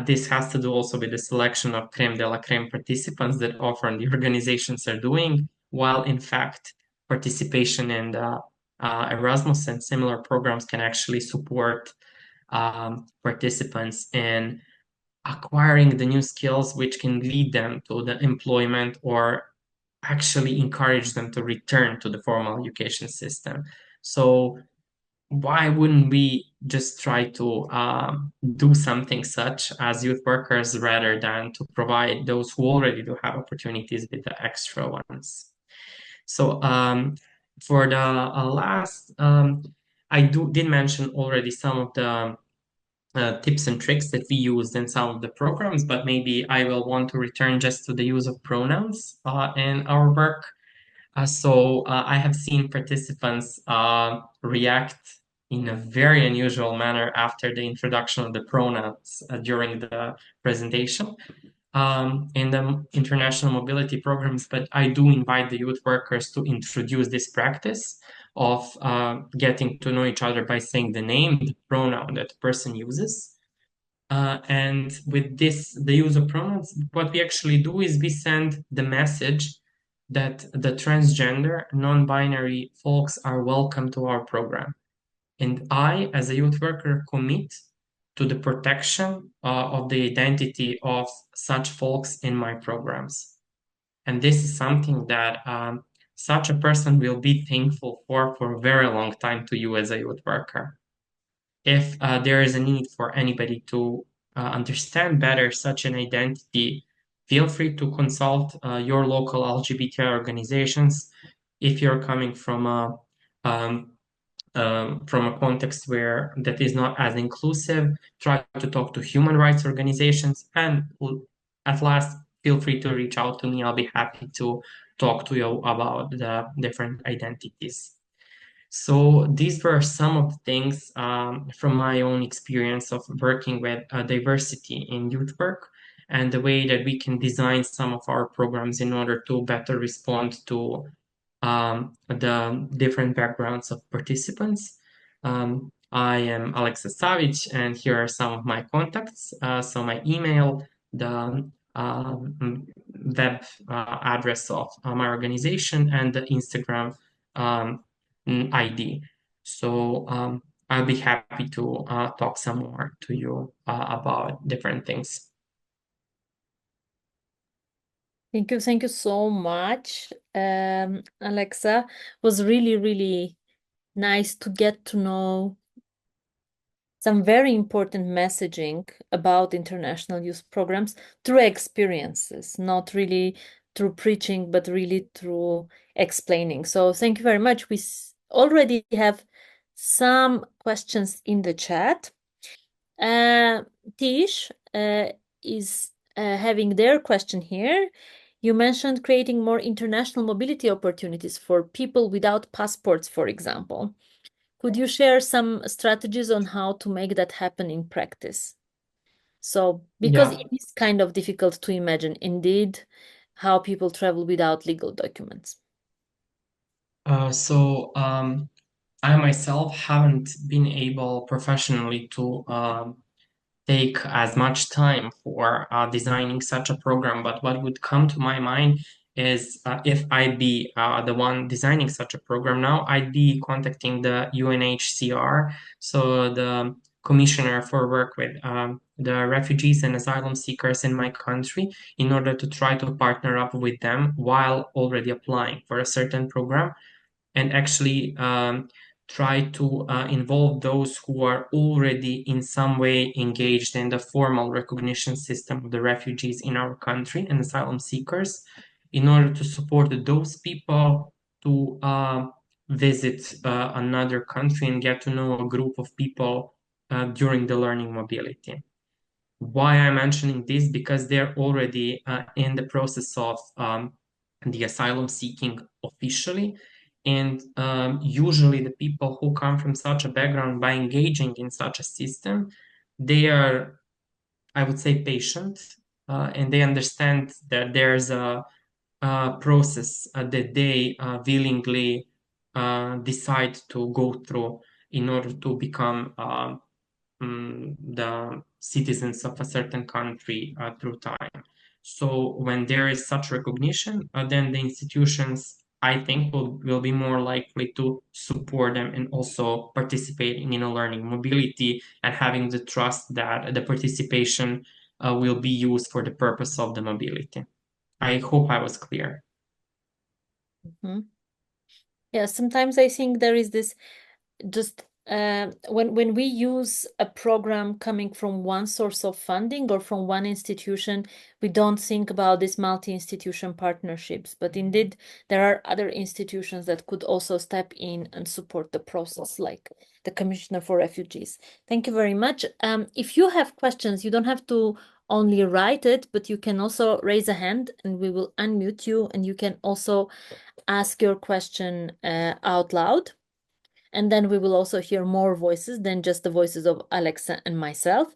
this has to do also with the selection of creme de la creme participants that often the organizations are doing, while in fact, participation in the Erasmus and similar programs can actually support participants in acquiring the new skills which can lead them to the employment or actually encourage them to return to the formal education system. So why wouldn't we just try to do something such as youth workers rather than to provide those who already do have opportunities with the extra ones? So for the last, I did mention already some of the tips and tricks that we used in some of the programs, but maybe I will want to return just to the use of pronouns in our work. So I have seen participants react in a very unusual manner after the introduction of the pronouns during the presentation in the international mobility programs. But I do invite the youth workers to introduce this practice of getting to know each other by saying the name, the pronoun that the person uses. And with this, the use of pronouns, what we actually do is we send the message that the transgender, non-binary folks are welcome to our program. And I, as a youth worker, commit to the protection of the identity of such folks in my programs. And this is something that such a person will be thankful for a very long time to you as a youth worker. If there is a need for anybody to understand better such an identity, feel free to consult your local LGBTI organizations. If you're coming um, from a context where that is not as inclusive, try to talk to human rights organizations, and at last, feel free to reach out to me. I'll be happy to talk to you about the different identities. So these were some of the things from my own experience of working with diversity in youth work and the way that we can design some of our programs in order to better respond to the different backgrounds of participants. I am Aleksa Savic, and here are some of my contacts. So my email, the web address of my organization, and the Instagram um, ID. So I'll be happy to talk some more to you about different things. Thank you so much, Alexa. It was really, really nice to get to know some very important messaging about international youth programs through experiences, not really through preaching, but really through explaining. So thank you very much. We already have some questions in the chat. Tish is having their question here. You mentioned creating more international mobility opportunities for people without passports, for example. Could you share some strategies on how to make that happen in practice? So, because Yeah. it is kind of difficult to imagine, indeed, how people travel without legal documents. I myself haven't been able professionally to take as much time for designing such a program. But what would come to my mind is if I'd be the one designing such a program now, I'd be contacting the UNHCR, so the Commissioner for Work with the refugees and asylum seekers in my country, in order to try to partner up with them while already applying for a certain program, and actually try to involve those who are already in some way engaged in the formal recognition system of the refugees in our country and asylum seekers, in order to support those people to visit another country and get to know a group of people during the learning mobility. Why I'm mentioning this? Because they're already in the process of the asylum seeking officially. And usually, the people who come from such a background, by engaging in such a system, they are, I would say, patient, and they understand that there's a process that they willingly decide to go through in order to become the citizens of a certain country through time. So when there is such recognition, then the institutions, I think, will be more likely to support them and also participating in a learning mobility and having the trust that the participation will be used for the purpose of the mobility. I hope I was clear. Mhm. Yeah, sometimes I think there is this just when we use a program coming from one source of funding or from one institution, we don't think about these multi-institution partnerships. But indeed, there are other institutions that could also step in and support the process, like the Commissioner for Refugees. Thank you very much. If you have questions, you don't have to only write it, but you can also raise a hand and we will unmute you, and you can also ask your question out loud. And then we will also hear more voices than just the voices of Alexa and myself.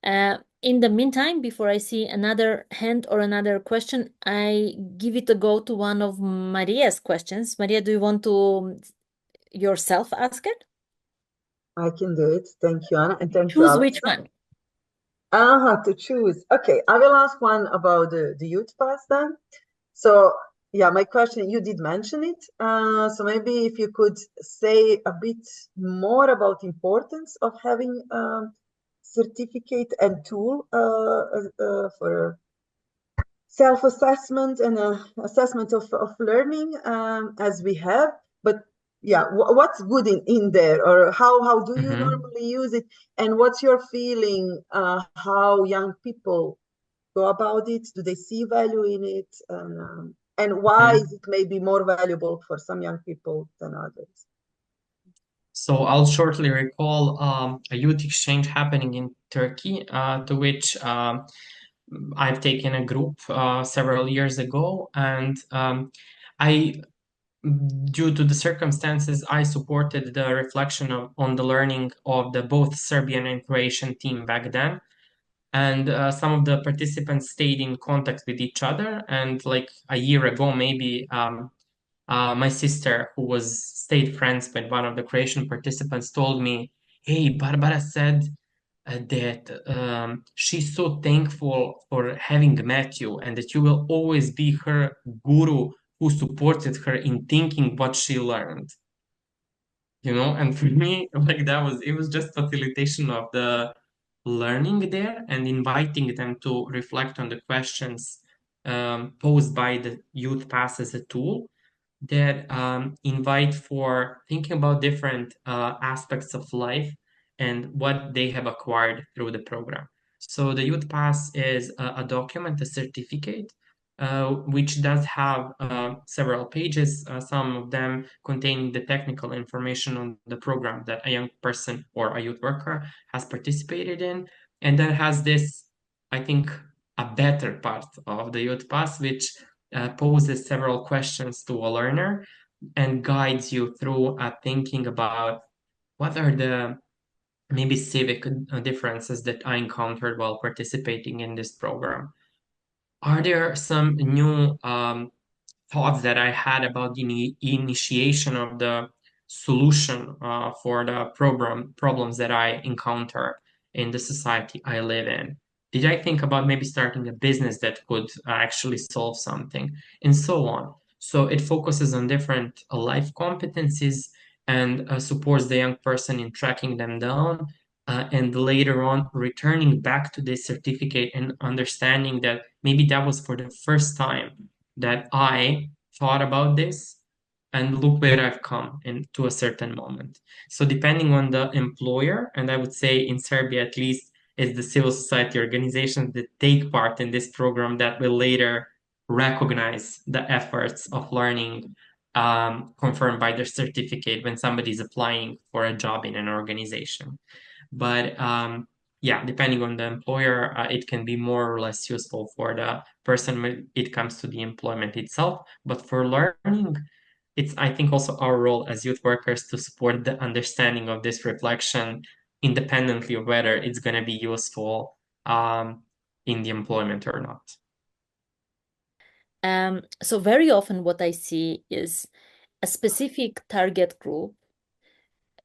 In the meantime, before I see another hand or another question, I give it a go to one of Maria's questions. Maria, do you want to yourself ask it? I can do it. Thank you, Anna, and thank you, Choose which Alexa. one. To choose. Okay, I will ask one about the youth pass then. So, yeah, my question, you did mention it. So maybe if you could say a bit more about importance of having certificate and tool for self-assessment and assessment of learning as we have. But yeah, what's good in there, or how do you Mhm. normally use it, and what's your feeling how young people go about it? Do they see value in it, and why is Mhm. it maybe more valuable for some young people than others? So I'll shortly recall a youth exchange happening in Turkey, to which I've taken a group several years ago, and I, due to the circumstances, I supported the reflection on the learning of the both Serbian and Croatian team back then. And some of the participants stayed in contact with each other. And like a year ago, maybe My sister, who was stayed friends with one of the creation participants, told me, "Hey, Barbara said that she's so thankful for having met you, and that you will always be her guru who supported her in thinking what she learned." And for me, like, it was just facilitation of the learning there, and inviting them to reflect on the questions posed by the youth pass as a tool that invite for thinking about different aspects of life and what they have acquired through the program. So the Youth Pass is a document, a certificate, which does have several pages, some of them containing the technical information on the program that a young person or a youth worker has participated in. And then has this, I think, a better part of the Youth Pass, which poses several questions to a learner and guides you through thinking about what are the maybe civic differences that I encountered while participating in this program. Are there some new thoughts that I had about the initiation of the solution for the problems that I encounter in the society I live in? Did I think about maybe starting a business that could actually solve something, and so on? So it focuses on different life competencies and supports the young person in tracking them down, and later on returning back to this certificate and understanding that maybe that was for the first time that I thought about this, and look where I've come into a certain moment. So depending on the employer, and I would say in Serbia at least, it's the civil society organizations that take part in this program that will later recognize the efforts of learning confirmed by their certificate when somebody is applying for a job in an organization. But yeah, depending on the employer, it can be more or less useful for the person when it comes to the employment itself. But for learning, it's, I think, also our role as youth workers to support the understanding of this reflection independently of whether it's going to be useful in the employment or not. So very often what I see is a specific target group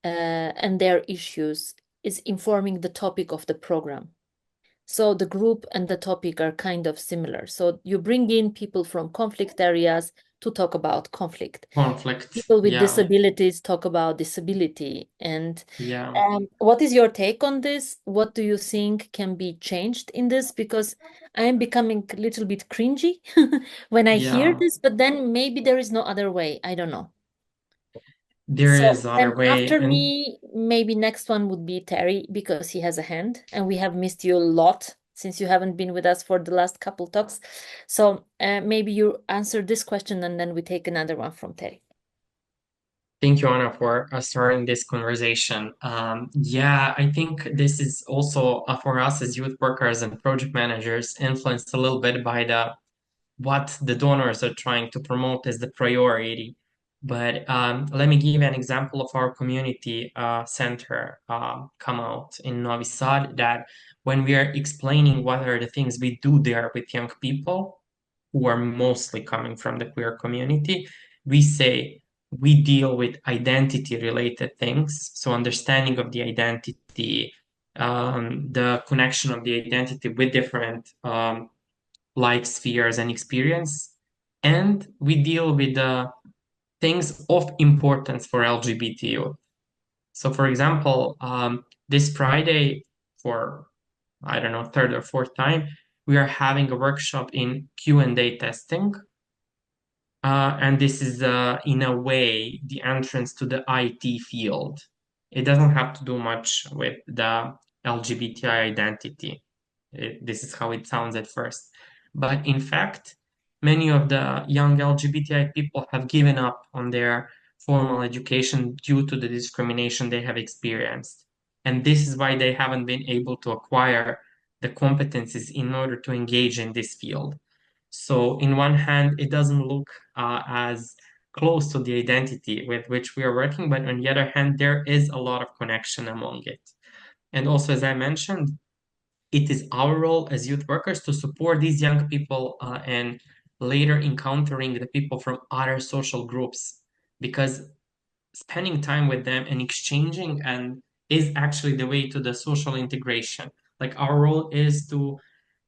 and their issues is informing the topic of the program. So the group and the topic are kind of similar. So you bring in people from conflict areas to talk about conflict. Conflict, People with yeah, disabilities talk about disability. And yeah, what is your take on this? What do you think can be changed in this? Because I am becoming a little bit cringy when I hear yeah. this, but then maybe there is no other way. I don't know. There So is other then way, after and me, maybe next one would be Terry because he has a hand and we have missed you a lot since you haven't been with us for the last couple talks. So maybe you answer this question and then we take another one from Terry. thank you, Anna, for starting this conversation. Yeah, I think this is also for us as youth workers and project managers influenced a little bit by the what the donors are trying to promote as the priority. But let me give you an example of our community center come out in Novi Sad, that when we are explaining what are the things we do there with young people who are mostly coming from the queer community, we say we deal with identity related things. So understanding of the identity, the connection of the identity with different life spheres and experience. And we deal with the things of importance for LGBT youth. So, for example, this Friday, for I don't know, third or fourth time, we are having a workshop in Q&A testing. And this is, in a way, the entrance to the IT field. It doesn't have to do much with the LGBTI identity. This is how it sounds at first. But in fact, many of the young LGBTI people have given up on their formal education due to the discrimination they have experienced. And this is why they haven't been able to acquire the competencies in order to engage in this field. So, in one hand, it doesn't look as close to the identity with which we are working, but on the other hand, there is a lot of connection among it. And also, as I mentioned, it is our role as youth workers to support these young people and later encountering the people from other social groups, because spending time with them and exchanging and is actually the way to the social integration. Like our role is to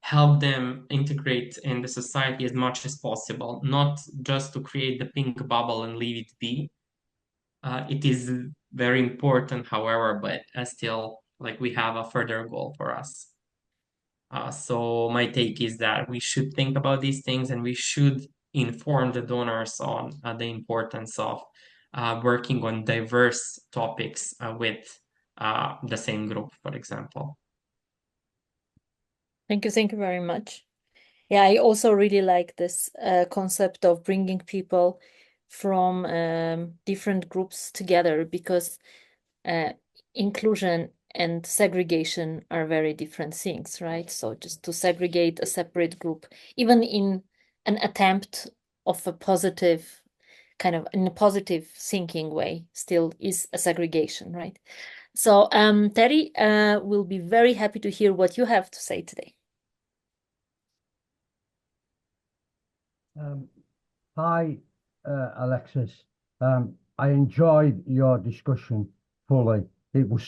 help them integrate in the society as much as possible, not just to create the pink bubble and leave it be. It is very important, however, but still, like we have a further goal for us. So my take is that we should think about these things and we should inform the donors on the importance of working on diverse topics with the same group, for example. Thank you very much. Yeah, I also really like this concept of bringing people from different groups together, because inclusion and segregation are very different things, right? So just to segregate a separate group, even in an attempt of a positive kind of in a positive thinking way, still is a segregation, right? So Terry, will be very happy to hear what you have to say today. Hi, Alexis. I enjoyed your discussion fully. It was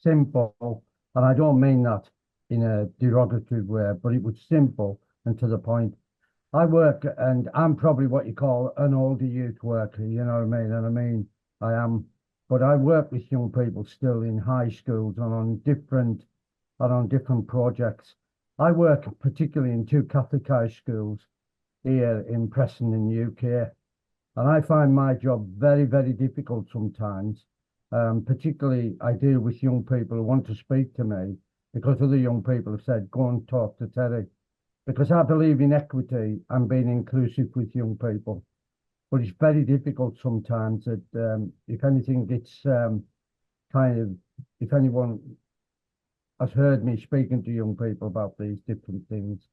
simple, and I don't mean that in a derogatory way, but it was simple and to the point. I work, and I'm probably what you call an older youth worker, you know what I mean? And I mean, I am, but I work with young people still in high schools and on different projects. I work particularly in two Catholic high schools here in Preston in the UK. And I find my job very, very difficult sometimes. Particularly, I deal with young people who want to speak to me because other young people have said, go and talk to Terry. Because I believe in equity and being inclusive with young people. But it's very difficult sometimes that if anything gets if anyone has heard me speaking to young people about these different things,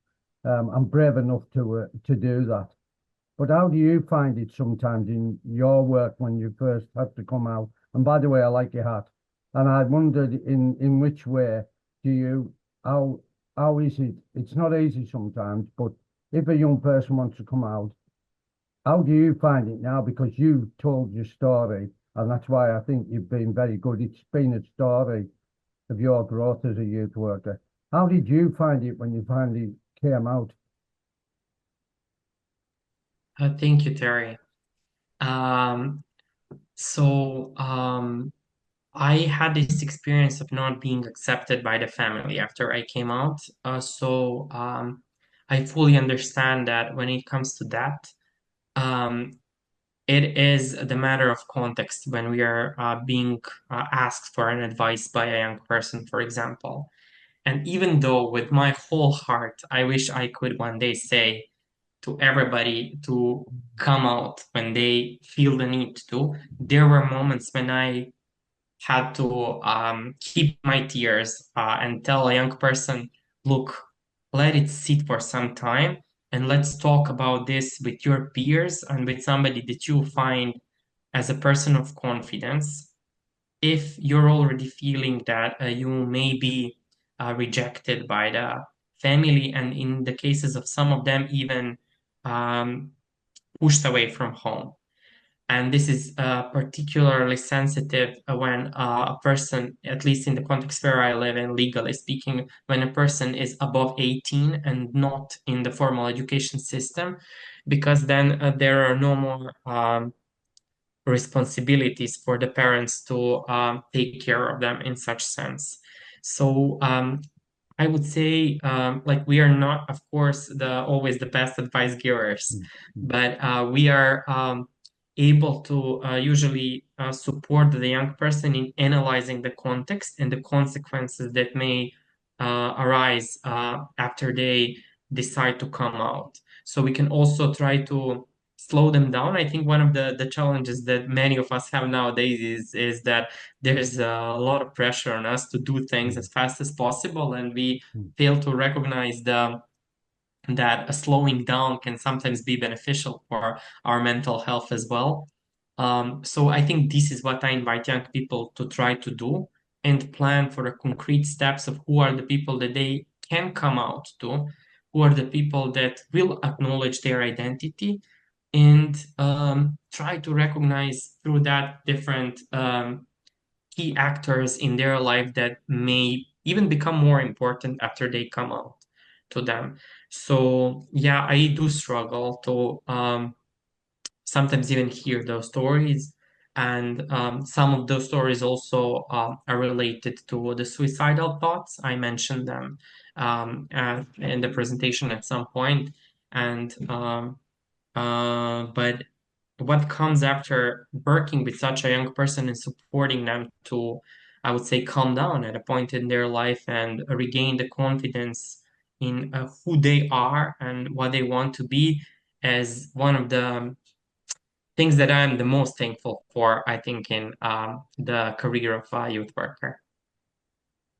I'm brave enough to do that. But how do you find it sometimes in your work when you first had to come out? And by the way, I like your hat. And I wondered in which way do you how is it? It's not easy sometimes, but if a young person wants to come out, how do you find it now? Because you told your story, and that's why I think you've been very good. It's been a story of your growth as a youth worker. How did you find it when you finally came out? Thank you, Terry. Um, so I had this experience of not being accepted by the family after I came out. I fully understand that when it comes to that, um, it is the matter of context when we are being asked for an advice by a young person, for example. And even though with my whole heart, I wish I could one day say to everybody to come out when they feel the need to, there were moments when I had to keep my tears and tell a young person, look, let it sit for some time and let's talk about this with your peers and with somebody that you find as a person of confidence. If you're already feeling that you may be rejected by the family, and in the cases of some of them, even um, pushed away from home. And this is particularly sensitive when a person, at least in the context where I live in, legally speaking, when a person is above 18 and not in the formal education system, because then there are no more responsibilities for the parents to take care of them in such sense. So I would say, like we are not, of course, always the best advice givers, but we are able to usually support the young person in analyzing the context and the consequences that may arise after they decide to come out. So we can also try to slow them down. I think one of the challenges that many of us have nowadays is that there's a lot of pressure on us to do things as fast as possible, and we fail to recognize that a slowing down can sometimes be beneficial for our mental health as well. So I think this is what I invite young people to try to do and plan for the concrete steps of who are the people that they can come out to, who are the people that will acknowledge their identity and try to recognize through that different key actors in their life that may even become more important after they come out to them. So yeah, I do struggle to sometimes even hear those stories. And some of those stories also are related to the suicidal thoughts. I mentioned them in the presentation at some point. And but what comes after working with such a young person and supporting them to, I would say, calm down at a point in their life and regain the confidence in who they are and what they want to be, as one of the things that I'm the most thankful for, I think, in the career of a youth worker.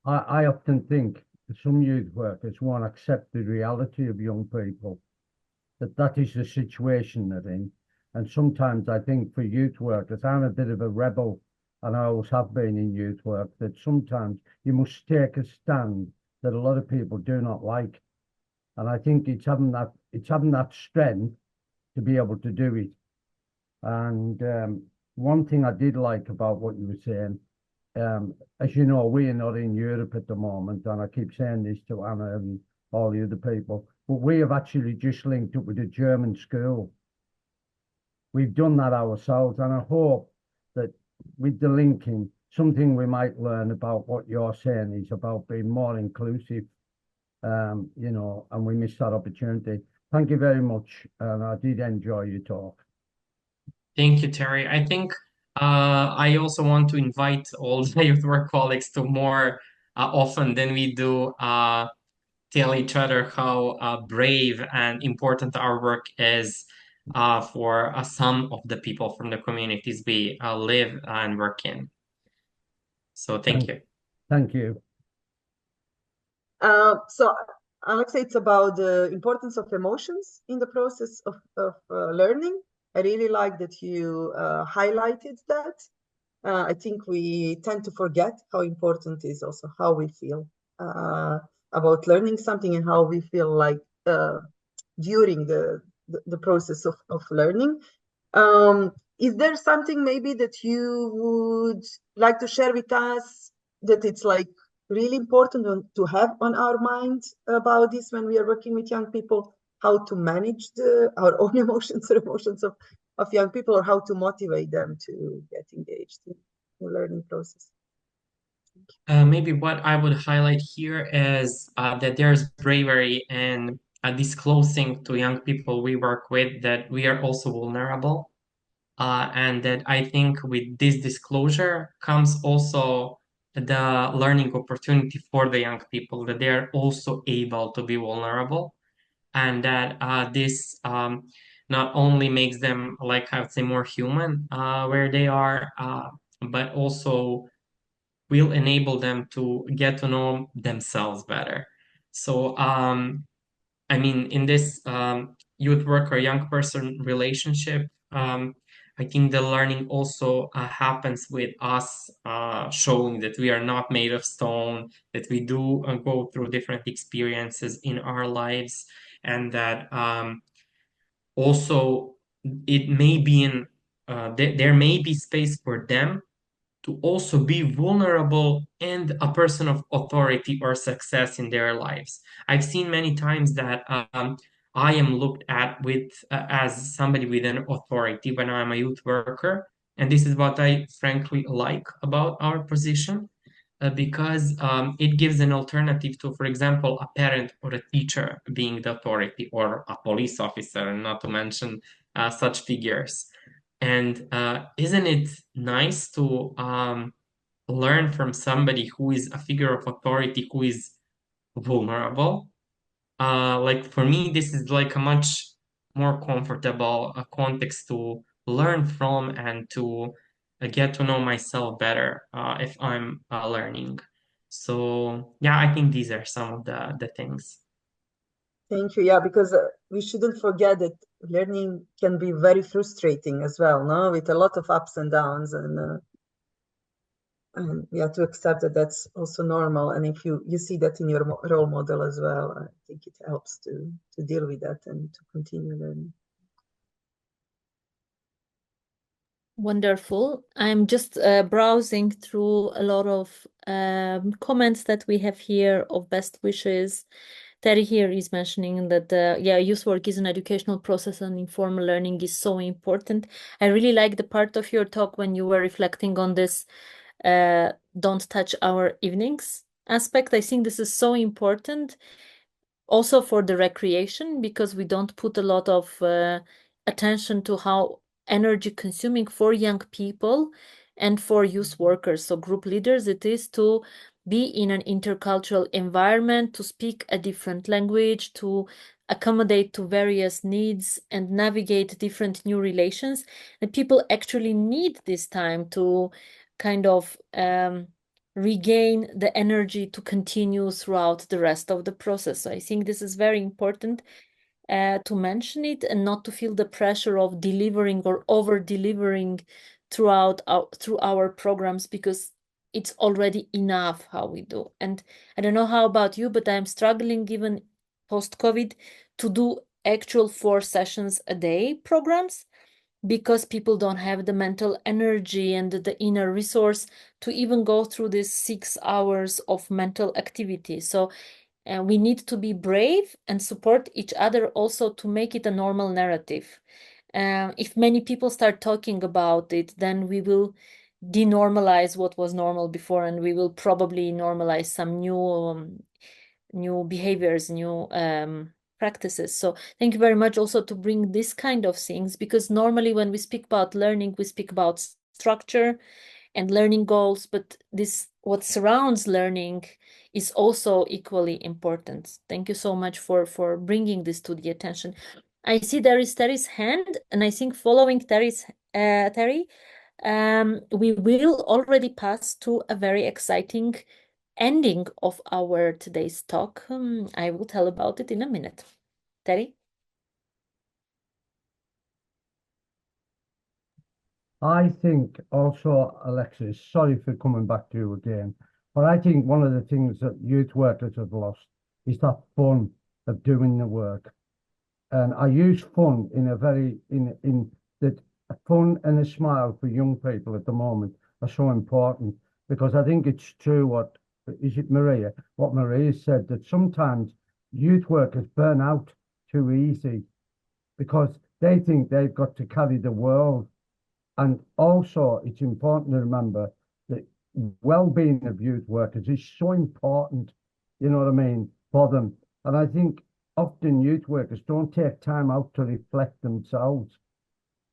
I often think that some youth workers won't accept the reality of young people, that is the situation they're in. And sometimes I think for youth workers, I'm a bit of a rebel, and I always have been in youth work, that sometimes you must take a stand that a lot of people do not like. And I think it's having that strength to be able to do it. And one thing I did like about what you were saying, as you know, we are not in Europe at the moment, and I keep saying this to Anna and all the other people, but we have actually just linked up with a German school. We've done that ourselves, and I hope that with the linking, something we might learn about what you're saying is about being more inclusive, you know, and we missed that opportunity. Thank you very much, and I did enjoy your talk. Thank you, Terry. I think I also want to invite all the youth work colleagues to more often than we do tell each other how brave and important our work is for some of the people from the communities we live and work in. So thank you. Thank you. So, Aleksa, it's about the importance of emotions in the process of learning. I really like that you highlighted that. I think we tend to forget how important is also how we feel about learning something and how we feel like during the process of learning. Is there something maybe that you would like to share with us that it's like really important to have on our mind about this when we are working with young people, how to manage our own emotions or emotions of young people, or how to motivate them to get engaged in the learning process? Maybe what I would highlight here is that there's bravery in disclosing to young people we work with that we are also vulnerable. And that I think with this disclosure comes also the learning opportunity for the young people, that they are also able to be vulnerable, and that this not only makes them, like I would say, more human where they are, but also will enable them to get to know themselves better. So I mean, in this youth worker young person relationship, I think the learning also happens with us showing that we are not made of stone, that we do go through different experiences in our lives, and that also it may be in there may be space for them to also be vulnerable and a person of authority or success in their lives. I've seen many times that I am looked at with as somebody with an authority when I'm a youth worker, and this is what I frankly like about our position. Because it gives an alternative to, for example, a parent or a teacher being the authority, or a police officer, not to mention such figures. And isn't it nice to learn from somebody who is a figure of authority, who is vulnerable? Like for me, this is like a much more comfortable context to learn from and to get to know myself better if I'm learning. So yeah, I think these are some of the things. Thank you. Yeah, because we shouldn't forget that learning can be very frustrating as well, no? With a lot of ups and downs. And and we have to accept that that's also normal. And if you see that in your role model as well, I think it helps to deal with that and to continue learning. Wonderful. I'm just browsing through a lot of comments that we have here of best wishes. Terry here is mentioning that, youth work is an educational process and informal learning is so important. I really like the part of your talk when you were reflecting on this don't touch our evenings aspect. I think this is so important also for the recreation, because we don't put a lot of attention to how energy consuming for young people and for youth workers, so group leaders, it is to be in an intercultural environment, to speak a different language, to accommodate to various needs and navigate different new relations. And people actually need this time to kind of regain the energy to continue throughout the rest of the process. So I think this is very important to mention it and not to feel the pressure of delivering or over delivering through our programs, because it's already enough how we do. And I don't know how about you, but I'm struggling even post-COVID to do actual 4 sessions a day programs, because people don't have the mental energy and the inner resource to even go through these 6 hours of mental activity. So we need to be brave and support each other also to make it a normal narrative. If many people start talking about it, then we will denormalize what was normal before, and we will probably normalize some new behaviors, new practices. So thank you very much also to bring this kind of things, because normally when we speak about learning, we speak about structure and learning goals, but this, what surrounds learning, is also equally important. Thank you so much for bringing this to the attention. I see there is Terry's hand, and I think following Terry, we will already pass to a very exciting ending of our today's talk. I will tell about it in a minute. Terry? I think also, Alexis, sorry for coming back to you again, but I think one of the things that youth workers have lost is that fun of doing the work. And I use fun in a very, in that fun and a smile for young people at the moment are so important, because I think it's true what, is it Maria? What Maria said, that sometimes youth workers burn out too easy because they think they've got to carry the world. And also, it's important to remember that well-being of youth workers is so important, you know what I mean, for them. And I think often youth workers don't take time out to reflect themselves.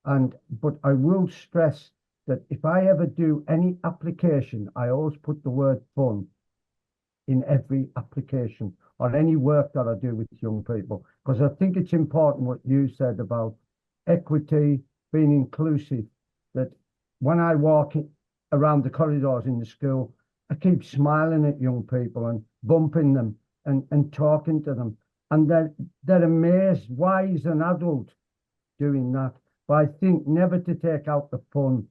But I will stress that if I ever do any application, I always put the word fun in every application or any work that I do with young people, because I think it's important what you said about equity, being inclusive, that when I walk around the corridors in the school, I keep smiling at young people and bumping them and talking to them. And they're amazed, why is an adult doing that? But I think never to take out the fun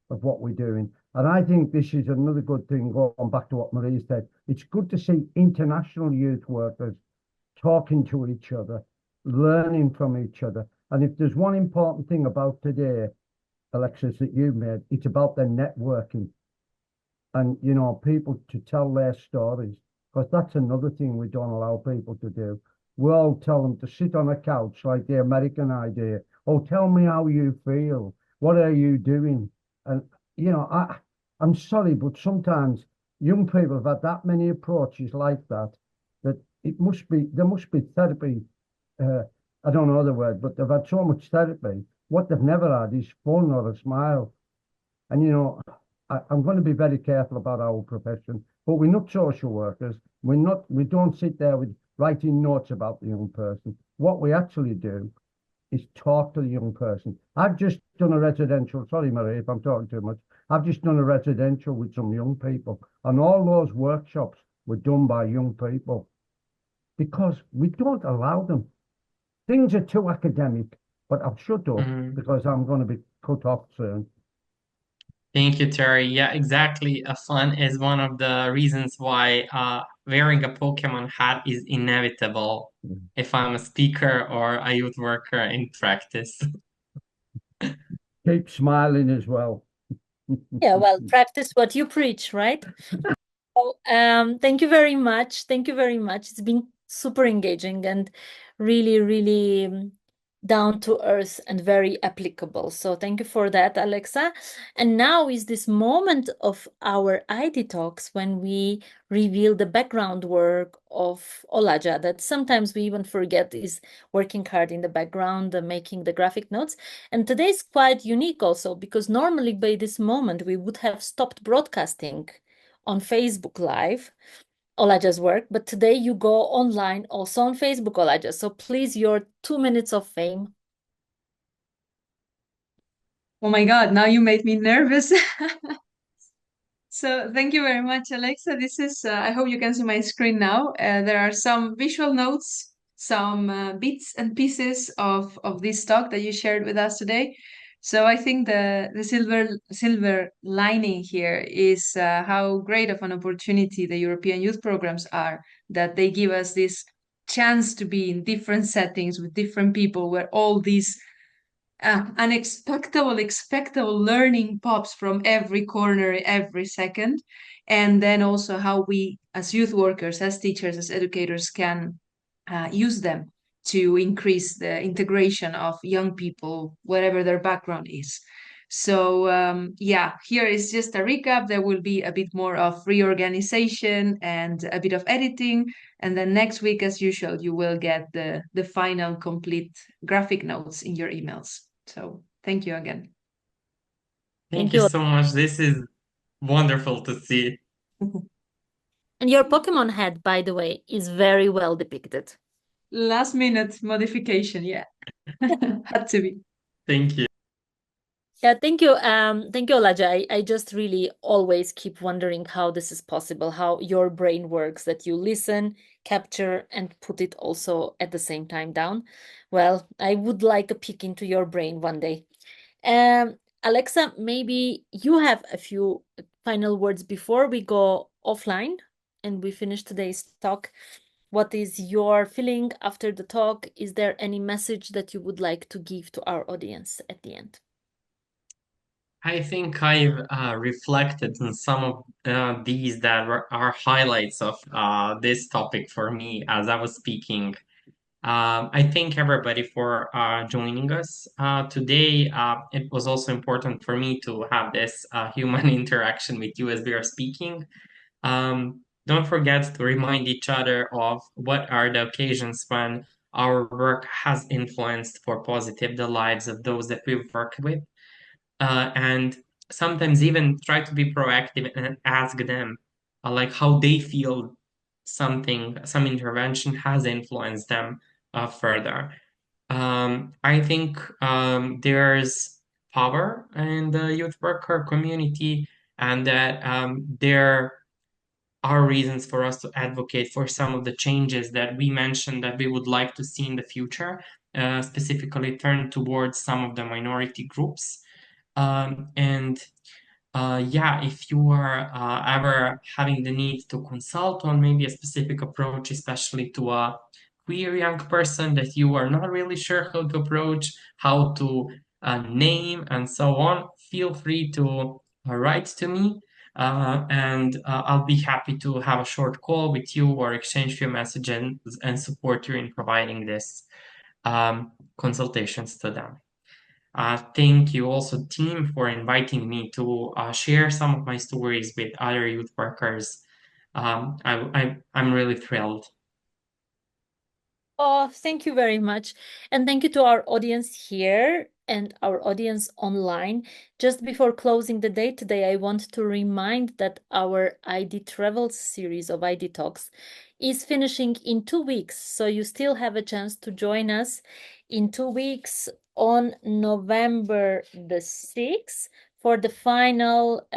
of what we're doing. And I think this is another good thing, going back to what Marie said. It's good to see international youth workers talking to each other, learning from each other. And if there's one important thing about today, Alexis, that you made, it's about the networking and, you know, people to tell their stories, because that's another thing we don't allow people to do. We all tell them to sit on a couch like the American idea. Oh, tell me how you feel. What are you doing? And, you know, I'm sorry, but sometimes young people have had that many approaches like that, that there must be therapy. I don't know the word, but they've had so much therapy. What they've never had is fun or a smile. And, you know, I'm going to be very careful about our profession, but we're not social workers. We don't sit there with writing notes about the young person. What we actually do is talk to the young person. I've just done a residential, sorry, Marie, if I'm talking too much. I've just done a residential with some young people, and all those workshops were done by young people because we don't allow them. Things are too academic, but I'll shut up because I'm going to be cut off soon. Thank you, Terry. Yeah, exactly. Fun is one of the reasons why wearing a Pokemon hat is inevitable if I'm a speaker or a youth worker in practice. Keep smiling as well. Yeah, well, practice what you preach, right? So, thank you very much. Thank you very much. It's been super engaging and really, really down to earth and very applicable. So thank you for that, Aleksa. And now is this moment of our ID talks when we reveal the background work of Olaja that sometimes we even forget is working hard in the background, making the graphic notes. And today is quite unique also because normally by this moment we would have stopped broadcasting on Facebook Live, Olaja's work, but today you go online also on Facebook, Olaja. So please, your 2 minutes of fame. Oh my God, now you made me nervous. So thank you very much, Alexa. This is, I hope you can see my screen now. There are some visual notes, some bits and pieces of this talk that you shared with us today. So I think the silver lining here is how great of an opportunity the European youth programs are, that they give us this chance to be in different settings with different people where all these expectable learning pops from every corner, every second. And then also how we, as youth workers, as teachers, as educators, can use them to increase the integration of young people, whatever their background is. So yeah, here is just a recap. There will be a bit more of reorganization and a bit of editing. And then next week, as usual, you will get the final complete graphic notes in your emails. So thank you again. Thank you so much. This is wonderful to see. And your Pokemon head, by the way, is very well depicted. Last minute modification, yeah. Had to be. Thank you. Yeah, thank you. Thank you, Olaja. I just really always keep wondering how this is possible, how your brain works, that you listen, capture, and put it also at the same time down. Well, I would like a peek into your brain one day. Aleksa, maybe you have a few final words before we go offline and we finish today's talk. What is your feeling after the talk? Is there any message that you would like to give to our audience at the end? I think I've reflected on some of these that are highlights of this topic for me as I was speaking. I thank everybody for joining us today. It was also important for me to have this human interaction with you as we are speaking. Don't forget to remind each other of what are the occasions when our work has influenced for positive the lives of those that we've worked with. And sometimes even try to be proactive and ask them like how they feel some intervention has influenced them further. I think there's power in the youth worker community, and that there are reasons for us to advocate for some of the changes that we mentioned that we would like to see in the future, specifically turn towards some of the minority groups. And yeah, if you are ever having the need to consult on maybe a specific approach, especially to a queer young person that you are not really sure how to approach, how to name, and so on, feel free to write to me. And I'll be happy to have a short call with you or exchange few messages and support you in providing this consultations to them. Thank you also, team, for inviting me to share some of my stories with other youth workers. I'm really thrilled. Oh, thank you very much. And thank you to our audience here and our audience online. Just before closing the day today, I want to remind that our ID Travels series of ID Talks is finishing in 2 weeks. So you still have a chance to join us in 2 weeks on November the 6th for the final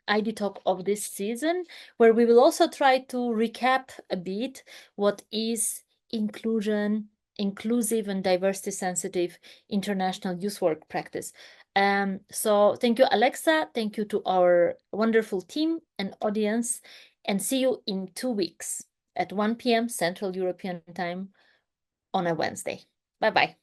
ID Talk of this season, where we will also try to recap a bit what is inclusive and diversity sensitive international youth work practice. So thank you, Aleksa. Thank you to our wonderful team and audience, and see you in 2 weeks at 1 p.m. Central European Time on a Wednesday. Bye-bye.